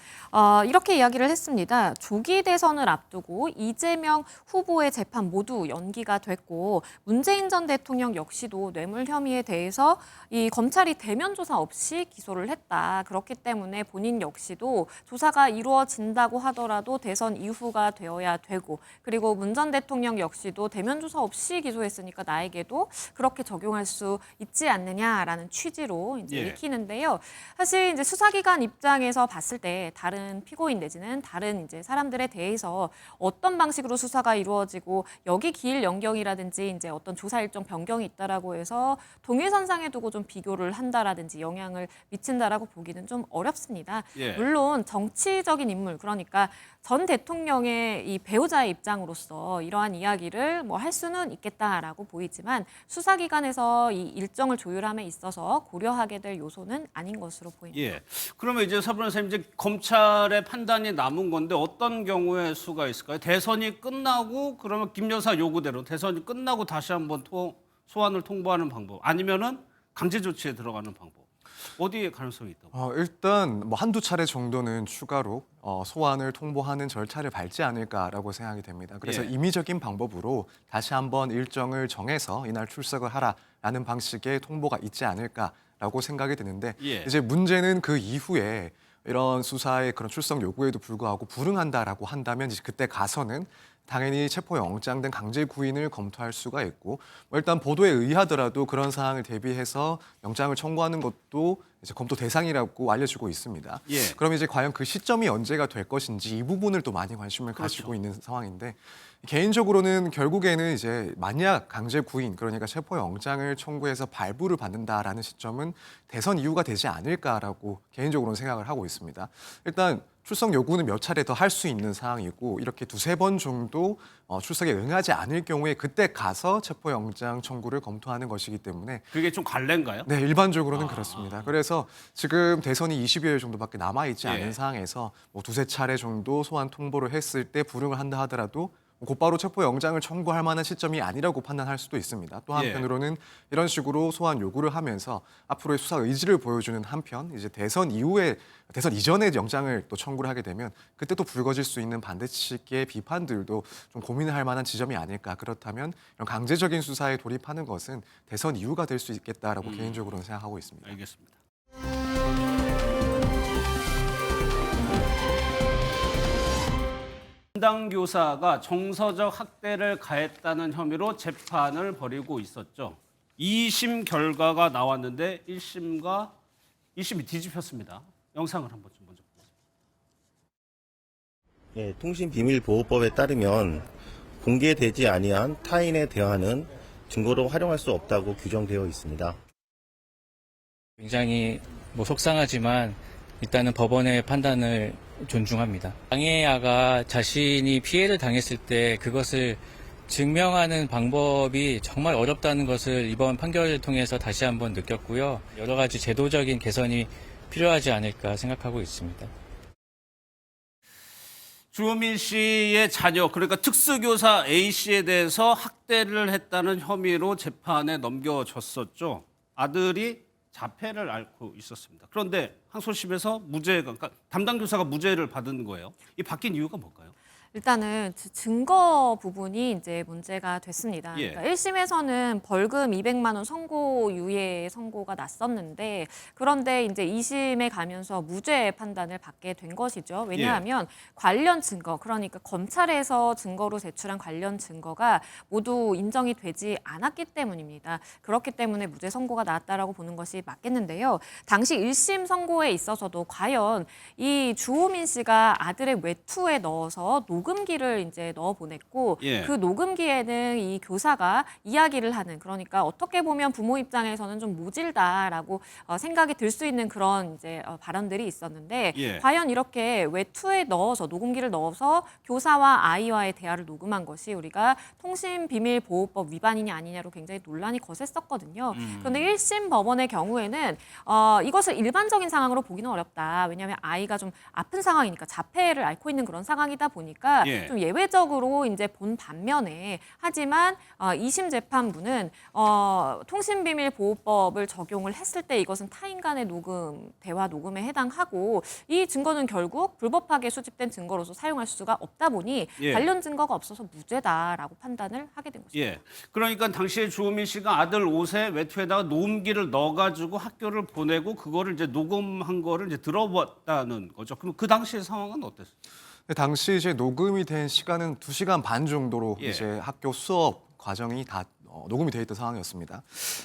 이렇게 이야기를 했습니다. 조기 대선을 앞두고 이재명 후보의 재판 모두 연기가 됐고 문재인 전 대통령 역시도 뇌물 혐의에 대해서 이 검찰이 대면 조사 없이 기소를 했다. 그렇기 때문에 본인 역시도 조사가 이루어진다고 하더라도 수사도 대선 이후가 되어야 되고 그리고 문 전 대통령 역시도 대면 조사 없이 기소했으니까 나에게도 그렇게 적용할 수 있지 않느냐라는 취지로 이제 읽히는데요. 사실 이제 수사기관 입장에서 봤을 때 다른 피고인 내지는 다른 이제 사람들에 대해서 어떤 방식으로 수사가 이루어지고 여기 기일 연경이라든지 이제 어떤 조사 일정 변경이 있다라고 해서 동일선상에 두고 좀 비교를 한다라든지 영향을 미친다라고 보기는 좀 어렵습니다. 물론 정치적인 인물 그러니까 전 대통령의 이 배우자의 입장으로서 이러한 이야기를 뭐 할 수는 있겠다라고 보이지만 수사기관에서 이 일정을 조율함에 있어서 고려하게 될 요소는 아닌 것으로 보입니다. 예. 그러면 이제 서 변호사님 이제 검찰의 판단이 남은 건데 어떤 경우에 수가 있을까요? 대선이 끝나고 그러면 김 여사 요구대로 대선이 끝나고 다시 한번 소환을 통보하는 방법 아니면은 강제 조치에 들어가는 방법. 어디에 가능성이 있다고? 일단 뭐 한두 차례 정도는 추가로 소환을 통보하는 절차를 밟지 않을까라고 생각이 됩니다. 그래서 임의적인 방법으로 다시 한번 일정을 정해서 이날 출석을 하라라는 방식의 통보가 있지 않을까라고 생각이 드는데 이제 문제는 그 이후에 이런 수사의 그런 출석 요구에도 불구하고 불응한다라고 한다면 이제 그때 가서는 당연히 체포영장 등 강제 구인을 검토할 수가 있고 일단 보도에 의하더라도 그런 사항을 대비해서 영장을 청구하는 것도 이제 검토 대상이라고 알려지고 있습니다. 그럼 이제 과연 그 시점이 언제가 될 것인지 이 부분을 또 많이 관심을 가지고 있는 상황인데 개인적으로는 결국에는 이제 만약 강제 구인 그러니까 체포영장을 청구해서 발부를 받는다라는 시점은 대선 이후가 되지 않을까라고 개인적으로는 생각을 하고 있습니다. 일단 출석 요구는 몇 차례 더 할 수 있는 상황이고 이렇게 두세 번 정도 출석에 응하지 않을 경우에 그때 가서 체포영장 청구를 검토하는 것이기 때문에 그게 좀 관례인가요? 네, 일반적으로는 그렇습니다. 그래서 지금 대선이 20여일 정도밖에 남아있지 않은 상황에서 뭐 두세 차례 정도 소환 통보를 했을 때 불응을 한다 하더라도 곧바로 체포영장을 청구할 만한 시점이 아니라고 판단할 수도 있습니다. 또 한편으로는 이런 식으로 소환 요구를 하면서 앞으로의 수사 의지를 보여주는 한편 이제 대선 이전에 영장을 또 청구를 하게 되면 그때 또 불거질 수 있는 반대측의 비판들도 좀 고민할 만한 지점이 아닐까. 그렇다면 이런 강제적인 수사에 돌입하는 것은 대선 이유가 될 수 있겠다라고 개인적으로는 생각하고 있습니다. 알겠습니다. 담당 교사가 정서적 학대를 가했다는 혐의로 재판을 벌이고 있었죠. 2심 결과가 나왔는데 1심이 뒤집혔습니다. 영상을 한번 좀 먼저 보겠습니다. 통신비밀보호법에 따르면 공개되지 아니한 타인의 대화는 증거로 활용할 수 없다고 규정되어 있습니다. 굉장히 속상하지만 일단은 법원의 판단을 존중합니다. 장애아가 자신이 피해를 당했을 때 그것을 증명하는 방법이 정말 어렵다는 것을 이번 판결을 통해서 다시 한번 느꼈고요. 여러 가지 제도적인 개선이 필요하지 않을까 생각하고 있습니다. 주호민 씨의 자녀, 그러니까 특수교사 A씨에 대해서 학대를 했다는 혐의로 재판에 넘겨졌었죠. 아들이 자폐를 앓고 있었습니다. 그런데 항소심에서 그러니까 담당 교사가 무죄를 받은 거예요. 이 바뀐 이유가 뭘까요? 일단은 증거 부분이 이제 문제가 됐습니다. 그러니까 1심에서는 벌금 200만 원 선고유예 선고가 났었는데 그런데 이제 2심에 가면서 무죄 판단을 받게 된 것이죠. 왜냐하면 관련 증거, 그러니까 검찰에서 증거로 제출한 관련 증거가 모두 인정이 되지 않았기 때문입니다. 그렇기 때문에 무죄 선고가 나왔다라고 보는 것이 맞겠는데요. 당시 1심 선고에 있어서도 과연 이 주호민 씨가 아들의 외투에 넣어서 녹음기를 이제 넣어 보냈고 그 녹음기에는 이 교사가 이야기를 하는, 그러니까 어떻게 보면 부모 입장에서는 좀 모질다라고 생각이 들 수 있는 그런 이제 발언들이 있었는데 과연 이렇게 외투에 넣어서 녹음기를 넣어서 교사와 아이와의 대화를 녹음한 것이 우리가 통신비밀보호법 위반이냐 아니냐로 굉장히 논란이 거셌었거든요. 그런데 1심 법원의 경우에는 이것을 일반적인 상황으로 보기는 어렵다. 왜냐하면 아이가 좀 아픈 상황이니까 자폐를 앓고 있는 그런 상황이다 보니까 좀 예외적으로 이제 본 반면에 하지만 2심 재판부는 통신비밀보호법을 적용을 했을 때 이것은 타인 간의 대화 녹음에 해당하고 이 증거는 결국 불법하게 수집된 증거로서 사용할 수가 없다 보니 관련 증거가 없어서 무죄다라고 판단을 하게 된 것입니다. 그러니까 당시에 주호민 씨가 아들 옷에 외투에다가 녹음기를 넣어가지고 학교를 보내고 그거를 이제 녹음한 거를 이제 들어봤다는 거죠. 그럼 그 당시의 상황은 어땠어요? 당시 이제 녹음이 된 시간은 2시간 반 정도로 이제 학교 수업 과정이 다 녹음이 돼 있던 상황이었습니다.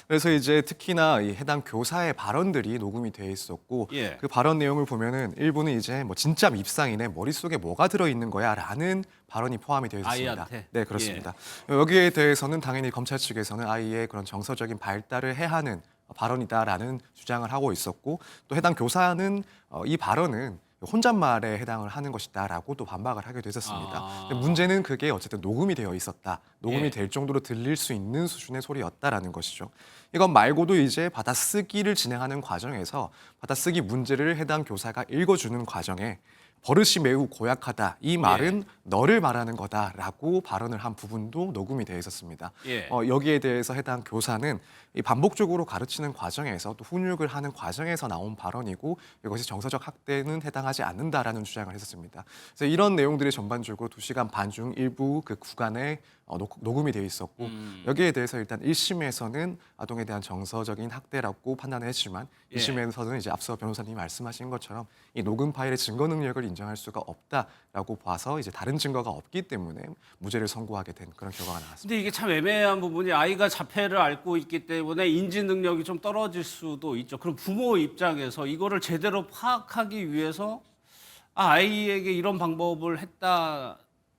그래서 이제 특히나 이 해당 교사의 발언들이 녹음이 돼 있었고 그 발언 내용을 보면은 일부는 이제 뭐 진짜 밉상이네, 머릿속에 뭐가 들어 있는 거야라는 발언이 포함이 되어 있습니다. 아이한테? 네, 그렇습니다. 여기에 대해서는 당연히 검찰 측에서는 아이의 그런 정서적인 발달을 해하는 발언이다라는 주장을 하고 있었고, 또 해당 교사는 이 발언은 혼잣말에 해당을 하는 것이다라고 또 반박을 하게 됐었습니다. 근데 문제는 그게 어쨌든 녹음이 되어 있었다. 녹음이 될 정도로 들릴 수 있는 수준의 소리였다라는 것이죠. 이것 말고도 이제 받아쓰기를 진행하는 과정에서 받아쓰기 문제를 해당 교사가 읽어주는 과정에 버릇이 매우 고약하다. 이 말은 너를 말하는 거다라고 발언을 한 부분도 녹음이 되어 있었습니다. 여기에 대해서 해당 교사는 이 반복적으로 가르치는 과정에서 또 훈육을 하는 과정에서 나온 발언이고 이것이 정서적 학대는 해당하지 않는다라는 주장을 했었습니다. 그래서 이런 내용들이 전반적으로 2시간 반 중 일부 그 구간에 녹음이 되어 있었고 여기에 대해서 일단 1심에서는 아동에 대한 정서적인 학대라고 판단을 했지만 2심에서는 이제 앞서 변호사님이 말씀하신 것처럼 이 녹음 파일의 증거 능력을 인정할 수가 없다라고 봐서 이제 다른 증거가 없기 때문에 무죄를 선고하게 된 그런 결과가 나왔습니다. 근데 이게 참 애매한 부분이 아이가 자폐를 앓고 있기 때문에 인지 능력이 좀 떨어질 수도 있죠. 그럼 부모 입장에서 이거를 제대로 파악하기 위해서 아이에게 이런 방법을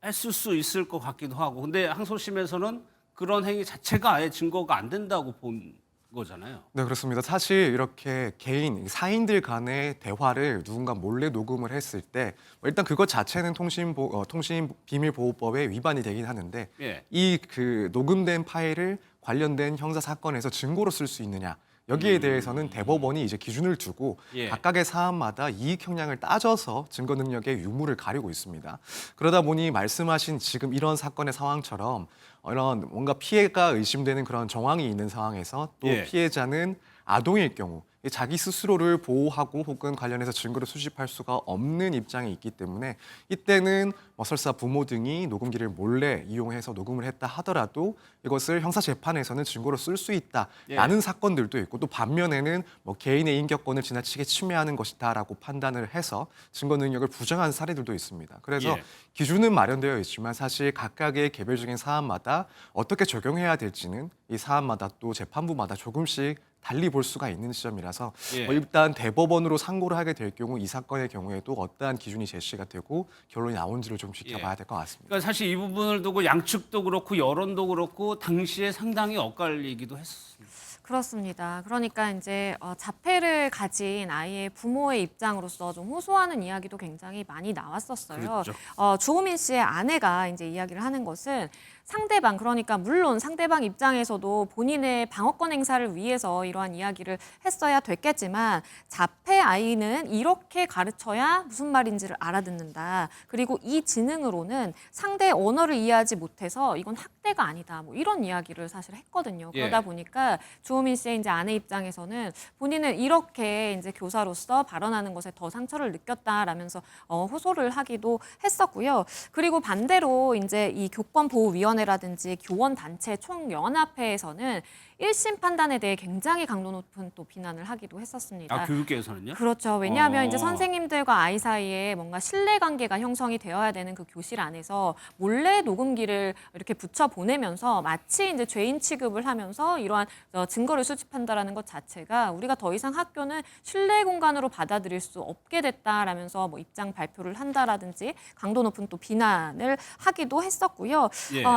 했을 수 있을 것 같기도 하고. 근데 항소심에서는 그런 행위 자체가 아예 증거가 안 된다고 본 거잖아요. 네, 그렇습니다. 사실 이렇게 개인, 사인들 간의 대화를 누군가 몰래 녹음을 했을 때 일단 그것 자체는 통신비밀보호법에 위반이 되긴 하는데 이 그 녹음된 파일을 관련된 형사 사건에서 증거로 쓸 수 있느냐. 여기에 대해서는 대법원이 이제 기준을 두고 각각의 사안마다 이익 형량을 따져서 증거 능력의 유무를 가리고 있습니다. 그러다 보니 말씀하신 지금 이런 사건의 상황처럼 이런 뭔가 피해가 의심되는 그런 정황이 있는 상황에서 또 피해자는 아동일 경우 자기 스스로를 보호하고 혹은 관련해서 증거를 수집할 수가 없는 입장에 있기 때문에 이때는 설사 부모 등이 녹음기를 몰래 이용해서 녹음을 했다 하더라도 이것을 형사재판에서는 증거로 쓸 수 있다라는 사건들도 있고 또 반면에는 개인의 인격권을 지나치게 침해하는 것이다라고 판단을 해서 증거 능력을 부정한 사례들도 있습니다. 그래서 기준은 마련되어 있지만 사실 각각의 개별적인 사안마다 어떻게 적용해야 될지는 이 사안마다 또 재판부마다 조금씩 달리 볼 수가 있는 시점이라서 일단 대법원으로 상고를 하게 될 경우 이 사건의 경우에도 어떠한 기준이 제시가 되고 결론이 나온지를 좀 지켜봐야 될 것 같습니다. 그러니까 사실 이 부분을 두고 양측도 그렇고 여론도 그렇고 당시에 상당히 엇갈리기도 했습니다. 그렇습니다. 그러니까 이제 자폐를 가진 아이의 부모의 입장으로서 좀 호소하는 이야기도 굉장히 많이 나왔었어요. 그렇죠. 주호민 씨의 아내가 이제 이야기를 하는 것은 상대방, 그러니까 물론 상대방 입장에서도 본인의 방어권 행사를 위해서 이러한 이야기를 했어야 됐겠지만 자폐 아이는 이렇게 가르쳐야 무슨 말인지를 알아듣는다. 그리고 이 지능으로는 상대의 언어를 이해하지 못해서 이건 학대가 아니다. 뭐 이런 이야기를 사실 했거든요. 그러다 보니까 주호민 씨의 이제 아내 입장에서는 본인은 이렇게 이제 교사로서 발언하는 것에 더 상처를 느꼈다라면서 호소를 하기도 했었고요. 그리고 반대로 이제 이 교권보호위원회라든지 교원단체 총연합회에서는 1심 판단에 대해 굉장히 강도 높은 또 비난을 하기도 했었습니다. 교육계에서는요? 그렇죠. 왜냐하면 이제 선생님들과 아이 사이에 뭔가 신뢰관계가 형성이 되어야 되는 그 교실 안에서 몰래 녹음기를 이렇게 붙여 보내면서 마치 이제 죄인 취급을 하면서 이러한 증거를 수집한다라는 것 자체가 우리가 더 이상 학교는 신뢰 공간으로 받아들일 수 없게 됐다라면서 뭐 입장 발표를 한다라든지 강도 높은 또 비난을 하기도 했었고요.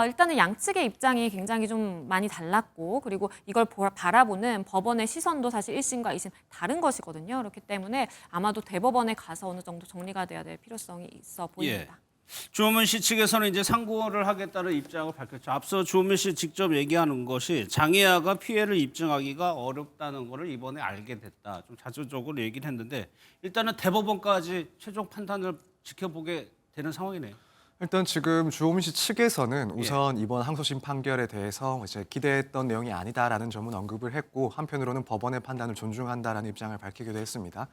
일단은 양측의 입장이 굉장히 좀 많이 달랐고 그리고 이걸 바라보는 법원의 시선도 사실 1심과 2심 다른 것이거든요. 그렇기 때문에 아마도 대법원에 가서 어느 정도 정리가 돼야 될 필요성이 있어 보입니다. 주호민 씨 측에서는 이제 상고를 하겠다는 입장을 밝혔죠. 앞서 주호민 씨 직접 얘기하는 것이 장애아가 피해를 입증하기가 어렵다는 것을 이번에 알게 됐다. 좀 자조적으로 얘기를 했는데 일단은 대법원까지 최종 판단을 지켜보게 되는 상황이네요. 일단 지금 주호민 씨 측에서는 우선 이번 항소심 판결에 대해서 이제 기대했던 내용이 아니다라는 점은 언급을 했고 한편으로는 법원의 판단을 존중한다라는 입장을 밝히기도 했습니다.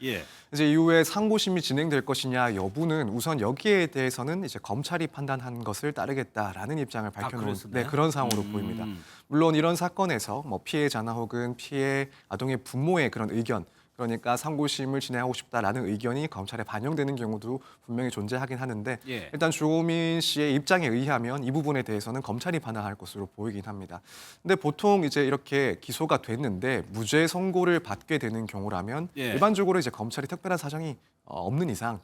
이제 이후에 상고심이 진행될 것이냐 여부는 우선 여기에 대해서는 이제 검찰이 판단한 것을 따르겠다라는 입장을 밝혀놓은 그런 상황으로 보입니다. 물론 이런 사건에서 뭐 피해자나 혹은 피해 아동의 부모의 그런 의견 그러니까 상고심을 진행하고 싶다라는 의견이 검찰에 반영되는 경우도 분명히 존재하긴 하는데 예. 일단 주호민 씨의 입장에 의하면 이 부분에 대해서는 검찰이 판단할 것으로 보이긴 합니다. 근데 보통 이제 이렇게 기소가 됐는데 무죄 선고를 받게 되는 경우라면 예. 일반적으로 이제 검찰이 특별한 사정이 없는 이상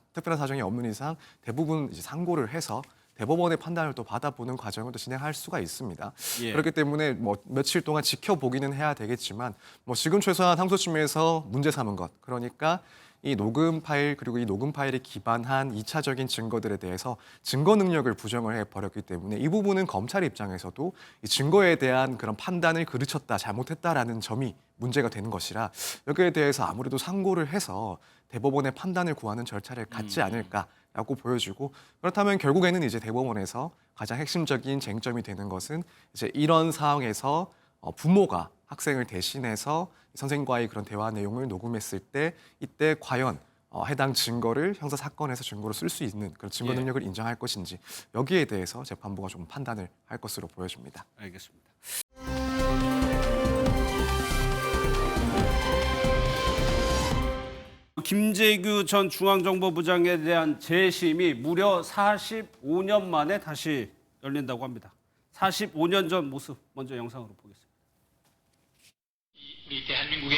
대부분 이제 상고를 해서 대법원의 판단을 또 받아보는 과정을 또 진행할 수가 있습니다. 예. 그렇기 때문에 뭐 며칠 동안 지켜보기는 해야 되겠지만 뭐 지금 최소한 항소심에서 문제 삼은 것, 그러니까 이 녹음 파일 그리고 이 녹음 파일에 기반한 2차적인 증거들에 대해서 증거 능력을 부정을 해버렸기 때문에 이 부분은 검찰 입장에서도 이 증거에 대한 그런 판단을 그르쳤다, 잘못했다라는 점이 문제가 되는 것이라 여기에 대해서 아무래도 상고를 해서 대법원의 판단을 구하는 절차를 갖지 않을까라고 보여지고, 그렇다면 결국에는 이제 대법원에서 가장 핵심적인 쟁점이 되는 것은 이제 이런 상황에서 부모가 학생을 대신해서 선생님과의 그런 대화 내용을 녹음했을 때 이때 과연 해당 증거를 형사 사건에서 증거로 쓸 수 있는 그런 증거 능력을 인정할 것인지, 여기에 대해서 재판부가 좀 판단을 할 것으로 보여집니다. 알겠습니다. 김재규 전 중앙정보부장에 대한 재심이 무려 45년 만에 다시 열린다고 합니다. 45년 전 모습 먼저 영상으로 보겠습니다. 우리 대한민국의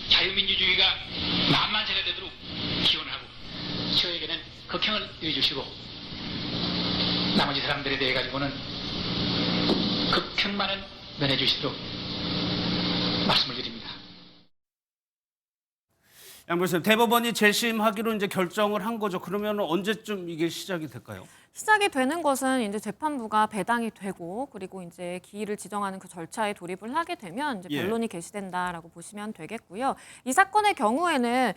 자유민주주의가 만만세가 되도록 기원하고 저에게는 극형을 내주시고 나머지 사람들에 대해 가지고는 극형만은 면해 주시도록 말씀을 드립니다. 양 교수님, 대법원이 재심하기로 이제 결정을 한 거죠. 그러면 언제쯤 이게 시작이 될까요? 시작이 되는 것은 이제 재판부가 배당이 되고 그리고 이제 기일을 지정하는 그 절차에 돌입을 하게 되면 이제 변론이 개시된다라고 보시면 되겠고요. 이 사건의 경우에는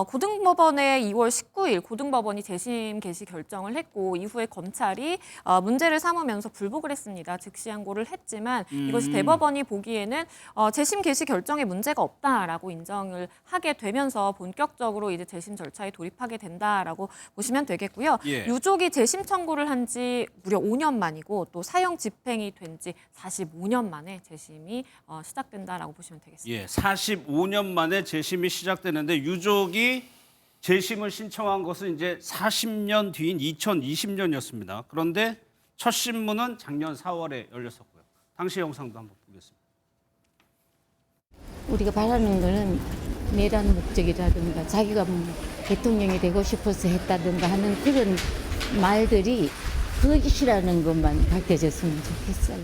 고등법원의 2월 19일 고등법원이 재심 개시 결정을 했고 이후에 검찰이 문제를 삼으면서 불복을 했습니다. 즉시 항고를 했지만 이것이 대법원이 보기에는 재심 개시 결정에 문제가 없다라고 인정을 하게 되면서 본격적으로 이제 재심 절차에 돌입하게 된다라고 보시면 되겠고요. 유족이 재심 청구를 한 지 무려 5년 만이고 또 사형 집행이 된 지 45년 만에 재심이 시작된다라고 보시면 되겠습니다. 45년 만에 재심이 시작되는데 유족이 재심을 신청한 것은 이제 40년 뒤인 2020년이었습니다. 그런데 첫 신문은 작년 4월에 열렸었고요. 당시 영상도 한번 보겠습니다. 우리가 바라는 거는 내란 목적이라든가 자기가 대통령이 되고 싶어서 했다든가 하는 그런 말들이 거짓이라는 것만 밝혀졌으면 좋겠어요.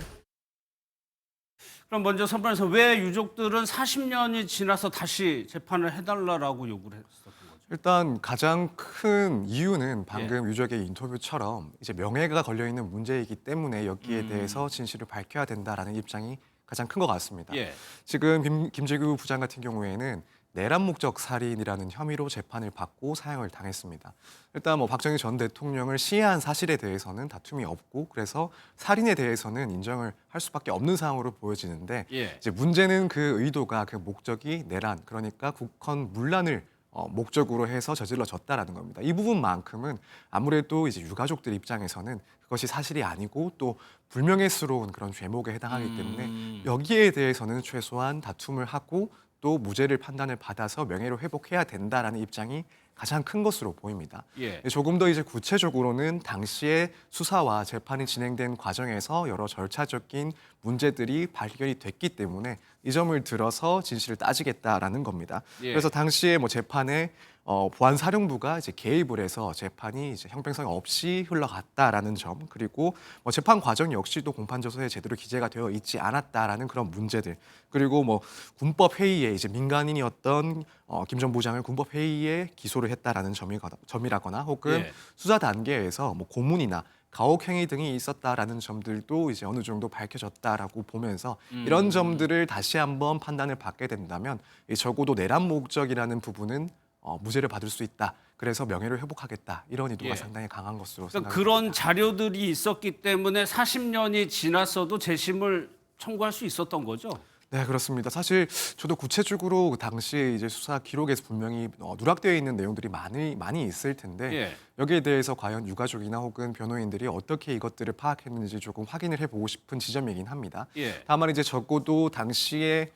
그럼 먼저 선발에서 왜 유족들은 40년이 지나서 다시 재판을 해달라고 요구를 했었던 거죠? 일단 가장 큰 이유는 방금 유족의 인터뷰처럼 이제 명예가 걸려 있는 문제이기 때문에 여기에 대해서 진실을 밝혀야 된다라는 입장이 가장 큰 것 같습니다. 지금 김재규 부장 같은 경우에는 내란 목적 살인이라는 혐의로 재판을 받고 사형을 당했습니다. 일단 뭐 박정희 전 대통령을 시해한 사실에 대해서는 다툼이 없고 그래서 살인에 대해서는 인정을 할 수밖에 없는 상황으로 보여지는데 이제 문제는 그 의도가 그 목적이 내란, 그러니까 국헌 문란을 목적으로 해서 저질러졌다라는 겁니다. 이 부분만큼은 아무래도 이제 유가족들 입장에서는 그것이 사실이 아니고 또 불명예스러운 그런 죄목에 해당하기 때문에 여기에 대해서는 최소한 다툼을 하고 또 무죄를 판단을 받아서 명예를 회복해야 된다라는 입장이 가장 큰 것으로 보입니다. 조금 더 이제 구체적으로는 당시에 수사와 재판이 진행된 과정에서 여러 절차적인 문제들이 발견이 됐기 때문에 이 점을 들어서 진실을 따지겠다라는 겁니다. 그래서 당시에 뭐 재판에 보안사령부가 이제 개입을 해서 재판이 이제 형평성 없이 흘러갔다라는 점, 그리고 뭐 재판 과정 역시도 공판조서에 제대로 기재가 되어 있지 않았다라는 그런 문제들, 그리고 뭐 군법 회의에 이제 민간인이었던 김 전 부장을 군법 회의에 기소를 했다라는 점이라거나 혹은 수사 단계에서 뭐 고문이나 가혹 행위 등이 있었다라는 점들도 이제 어느 정도 밝혀졌다라고 보면서 이런 점들을 다시 한번 판단을 받게 된다면 적어도 내란 목적이라는 부분은 무죄를 받을 수 있다. 그래서 명예를 회복하겠다. 이런 의도가 상당히 강한 것으로 그러니까 생각합니다. 그런 자료들이 있었기 때문에 40년이 지났어도 재심을 청구할 수 있었던 거죠? 네, 그렇습니다. 사실 저도 구체적으로 그 당시 이제 수사 기록에서 분명히 누락되어 있는 내용들이 많이 있을 텐데 여기에 대해서 과연 유가족이나 혹은 변호인들이 어떻게 이것들을 파악했는지 조금 확인을 해보고 싶은 지점이긴 합니다. 다만 이제 적어도 당시에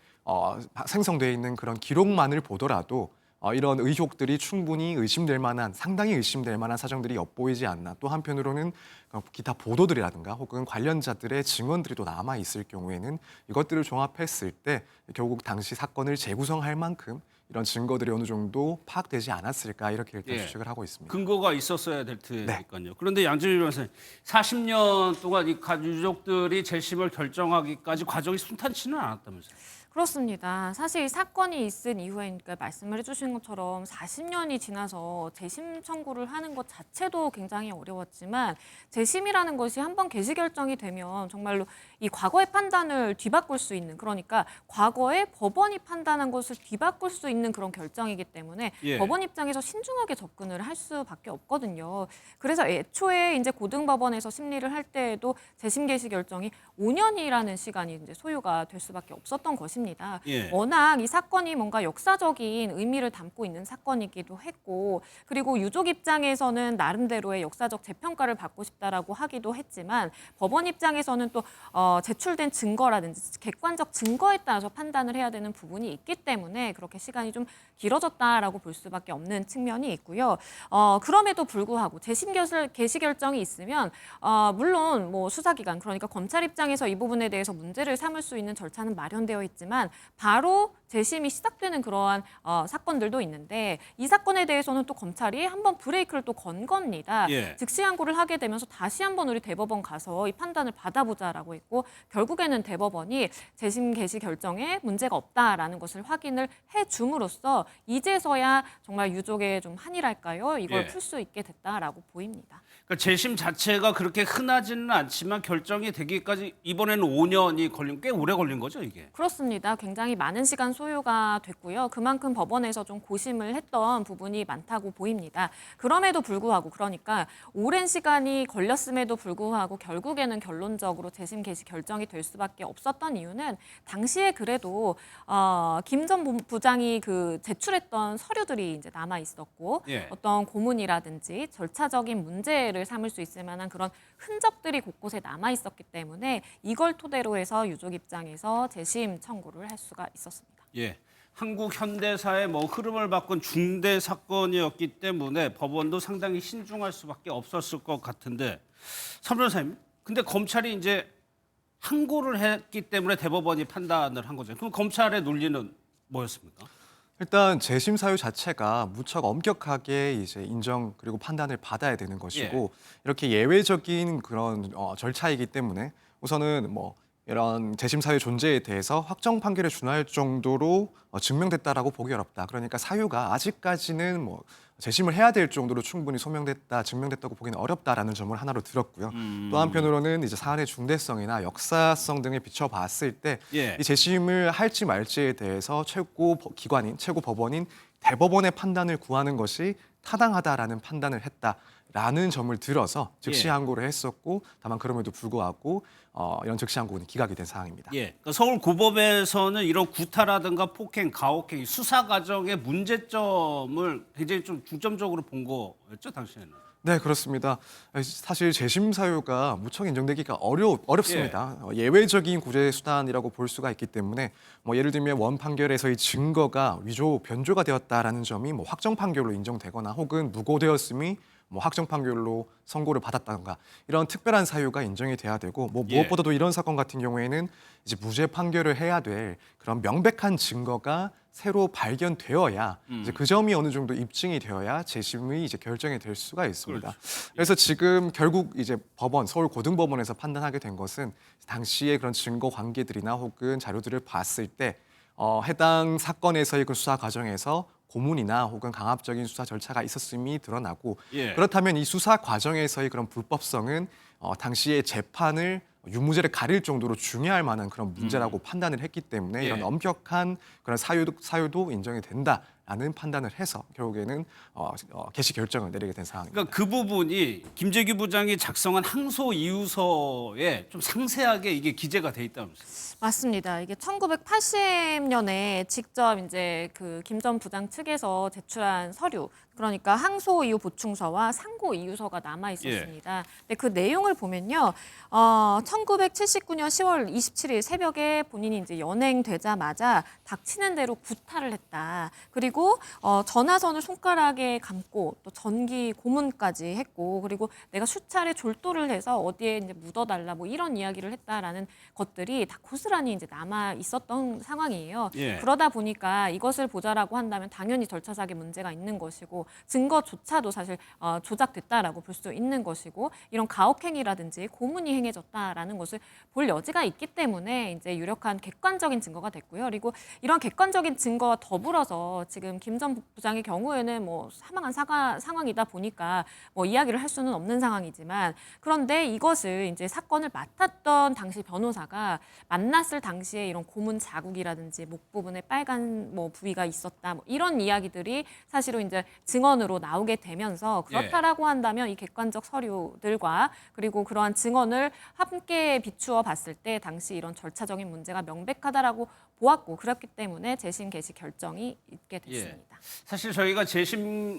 생성되어 있는 그런 기록만을 보더라도 이런 의혹들이 충분히 상당히 의심될 만한 사정들이 엿보이지 않나. 또 한편으로는 기타 보도들이라든가 혹은 관련자들의 증언들이 또 남아 있을 경우에는 이것들을 종합했을 때 결국 당시 사건을 재구성할 만큼 이런 증거들이 어느 정도 파악되지 않았을까 이렇게 일단 추측을 하고 있습니다. 근거가 있었어야 될 테니까요. 그런데 양준일 변호사님, 40년 동안 이 가유족들이 재심을 결정하기까지 과정이 순탄치는 않았다면서요? 그렇습니다. 사실 사건이 있은 이후에 그러니까 말씀을 해주신 것처럼 40년이 지나서 재심 청구를 하는 것 자체도 굉장히 어려웠지만 재심이라는 것이 한번 개시 결정이 되면 정말로 이 과거의 판단을 뒤바꿀 수 있는 그러니까 과거에 법원이 판단한 것을 뒤바꿀 수 있는 그런 결정이기 때문에 법원 입장에서 신중하게 접근을 할 수밖에 없거든요. 그래서 애초에 이제 고등법원에서 심리를 할 때에도 재심 개시 결정이 5년이라는 시간이 이제 소요가 될 수밖에 없었던 것입니다. 워낙 이 사건이 뭔가 역사적인 의미를 담고 있는 사건이기도 했고 그리고 유족 입장에서는 나름대로의 역사적 재평가를 받고 싶다라고 하기도 했지만 법원 입장에서는 또 제출된 증거라든지 객관적 증거에 따라서 판단을 해야 되는 부분이 있기 때문에 그렇게 시간이 좀 길어졌다라고 볼 수밖에 없는 측면이 있고요. 그럼에도 불구하고 재심 개시 결정이 있으면 물론 뭐 수사기관 그러니까 검찰 입장에서 이 부분에 대해서 문제를 삼을 수 있는 절차는 마련되어 있지만 바로 재심이 시작되는 그러한 사건들도 있는데 이 사건에 대해서는 또 검찰이 한번 브레이크를 또 건 겁니다. 즉시 항고를 하게 되면서 다시 한번 우리 대법원 가서 이 판단을 받아보자라고 했고 결국에는 대법원이 재심 개시 결정에 문제가 없다라는 것을 확인을 해줌으로써 이제서야 정말 유족의 좀 한이랄까요? 이걸 풀 수 있게 됐다라고 보입니다. 그러니까 재심 자체가 그렇게 흔하지는 않지만 결정이 되기까지 이번에는 5년이 걸린 꽤 오래 걸린 거죠, 이게? 그렇습니다. 굉장히 많은 시간 소요가 됐고요. 그만큼 법원에서 좀 고심을 했던 부분이 많다고 보입니다. 그럼에도 불구하고 그러니까 오랜 시간이 걸렸음에도 불구하고 결국에는 결론적으로 재심 개시 결정이 될 수밖에 없었던 이유는 당시에 그래도 김 전 부장이 그 제출했던 서류들이 이제 남아 있었고 어떤 고문이라든지 절차적인 문제를 삼을 수 있을 만한 그런 흔적들이 곳곳에 남아 있었기 때문에 이걸 토대로 해서 유족 입장에서 재심 청구를 할 수가 있었습니다. 한국 현대사의 뭐 흐름을 바꾼 중대 사건이었기 때문에 법원도 상당히 신중할 수밖에 없었을 것 같은데 선 변호사님, 근데 검찰이 이제 항고를 했기 때문에 대법원이 판단을 한 거죠. 그럼 검찰의 논리는 뭐였습니까? 일단 재심 사유 자체가 무척 엄격하게 이제 인정 그리고 판단을 받아야 되는 것이고 이렇게 예외적인 그런 절차이기 때문에 우선은 뭐 이런 재심 사유 존재에 대해서 확정 판결에 준할 정도로 증명됐다라고 보기 어렵다. 그러니까 사유가 아직까지는 뭐 재심을 해야 될 정도로 충분히 증명됐다고 보기는 어렵다라는 점을 하나로 들었고요. 또 한편으로는 이제 사안의 중대성이나 역사성 등을 비춰봤을 때 이 재심을 할지 말지에 대해서 최고 기관인 최고 법원인 대법원의 판단을 구하는 것이 타당하다라는 판단을 했다라는 점을 들어서 즉시 항고를 했었고 다만 그럼에도 불구하고 이런 즉시 항고는 기각이 된 상황입니다. 그러니까 서울고법에서는 이런 구타라든가 폭행, 가혹행 수사 과정의 문제점을 굉장히 좀 중점적으로 본 거였죠, 당시에는? 네, 그렇습니다. 사실 재심 사유가 무척 인정되기가 어렵습니다. 예외적인 구제 수단이라고 볼 수가 있기 때문에 뭐 예를 들면 원 판결에서의 증거가 위조, 변조가 되었다라는 점이 뭐 확정 판결로 인정되거나 혹은 무고되었음이 뭐 확정 판결로 선고를 받았다던가 이런 특별한 사유가 인정이 돼야 되고 뭐 무엇보다도 이런 사건 같은 경우에는 이제 무죄 판결을 해야 될 그런 명백한 증거가 새로 발견되어야 이제 그 점이 어느 정도 입증이 되어야 재심이 이제 결정이 될 수가 있습니다. 그래서 지금 결국 이제 법원 서울 고등법원에서 판단하게 된 것은 당시의 그런 증거 관계들이나 혹은 자료들을 봤을 때 해당 사건에서의 그 수사 과정에서 고문이나 혹은 강압적인 수사 절차가 있었음이 드러나고 그렇다면 이 수사 과정에서의 그런 불법성은 당시의 재판을 유무죄를 가릴 정도로 중요할 만한 그런 문제라고 판단을 했기 때문에 이런 엄격한 그런 사유도 인정이 된다. 않은 판단을 해서 결국에는 개시 결정을 내리게 된 상황입니다. 그러니까 그 부분이 김재규 부장이 작성한 항소 이유서에 좀 상세하게 이게 기재가 돼 있다면서요. 맞습니다. 이게 1980년에 직접 이제 그 김 전 부장 측에서 제출한 서류, 그러니까 항소 이유 보충서와 상고 이유서가 남아 있었습니다. 근데 그 내용을 보면요, 1979년 10월 27일 새벽에 본인이 이제 연행되자마자 닥치는 대로 구타를 했다. 그리고 전화선을 손가락에 감고 또 전기 고문까지 했고, 그리고 내가 수차례 졸도를 해서 어디에 이제 묻어달라 뭐 이런 이야기를 했다라는 것들이 다 고스란히 이제 남아 있었던 상황이에요. 그러다 보니까 이것을 보자라고 한다면 당연히 절차상의 문제가 있는 것이고 증거조차도 사실 조작됐다라고 볼 수 있는 것이고, 이런 가혹행위라든지 고문이 행해졌다라는 것을 볼 여지가 있기 때문에 이제 유력한 객관적인 증거가 됐고요. 그리고 이런 객관적인 증거와 더불어서 지금 김 전 부장의 경우에는 뭐 사망한 상황이다 보니까 뭐 이야기를 할 수는 없는 상황이지만, 그런데 이것을 이제 사건을 맡았던 당시 변호사가 만났을 당시에 이런 고문 자국이라든지 목 부분에 빨간 뭐 부위가 있었다, 뭐 이런 이야기들이 사실은 이제 증언으로 나오게 되면서 그렇다라고 한다면 이 객관적 서류들과 그리고 그러한 증언을 함께 비추어 봤을 때 당시 이런 절차적인 문제가 명백하다라고 보았고, 그렇기 때문에 재심 개시 결정이 있게 됐습니다. 사실 저희가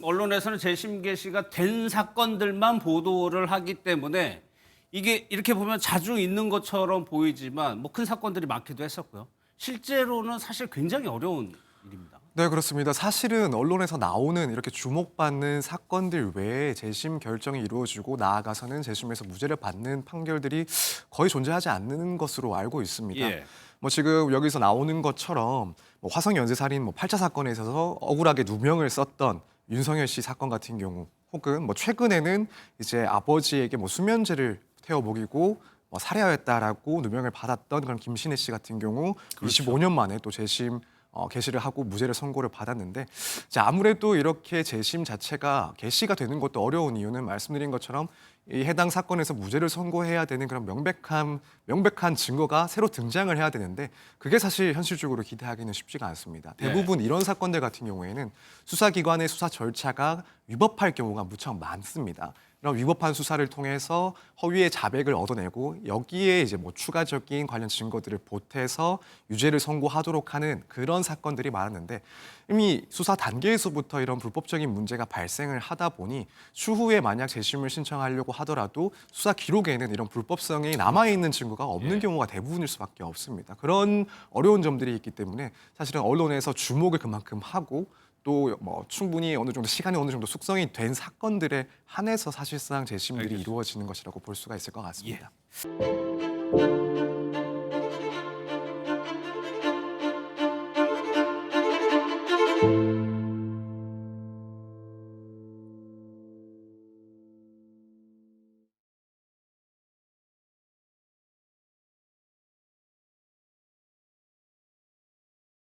언론에서는 재심 개시가 된 사건들만 보도를 하기 때문에 이게 이렇게 보면 자주 있는 것처럼 보이지만 뭐 큰 사건들이 많기도 했었고요. 실제로는 사실 굉장히 어려운 일입니다. 네, 그렇습니다. 사실은 언론에서 나오는 이렇게 주목받는 사건들 외에 재심 결정이 이루어지고 나아가서는 재심에서 무죄를 받는 판결들이 거의 존재하지 않는 것으로 알고 있습니다. 뭐 지금 여기서 나오는 것처럼 뭐 화성 연쇄살인 8차 사건에 있어서 억울하게 누명을 썼던 윤석열 씨 사건 같은 경우, 혹은 뭐 최근에는 이제 아버지에게 뭐 수면제를 태워 먹이고 살해하였다라고 누명을 받았던 그런 김신혜 씨 같은 경우 25년 만에 또 재심 개시를 하고 무죄를 선고를 받았는데, 아무래도 이렇게 재심 자체가 개시가 되는 것도 어려운 이유는 말씀드린 것처럼 이 해당 사건에서 무죄를 선고해야 되는 그런 명백한 증거가 새로 등장을 해야 되는데, 그게 사실 현실적으로 기대하기는 쉽지가 않습니다. 대부분 이런 사건들 같은 경우에는 수사기관의 수사 절차가 위법할 경우가 무척 많습니다. 이런 위법한 수사를 통해서 허위의 자백을 얻어내고 여기에 이제 뭐 추가적인 관련 증거들을 보태서 유죄를 선고하도록 하는 그런 사건들이 많았는데, 이미 수사 단계에서부터 이런 불법적인 문제가 발생을 하다 보니 추후에 만약 재심을 신청하려고 하더라도 수사 기록에는 이런 불법성이 남아있는 증거가 없는 경우가 대부분일 수밖에 없습니다. 그런 어려운 점들이 있기 때문에 사실은 언론에서 주목을 그만큼 하고 또 뭐 충분히 어느 정도 시간이 어느 정도 숙성이 된 사건들에 한해서 사실상 재심들이 이루어지는 것이라고 볼 수가 있을 것 같습니다.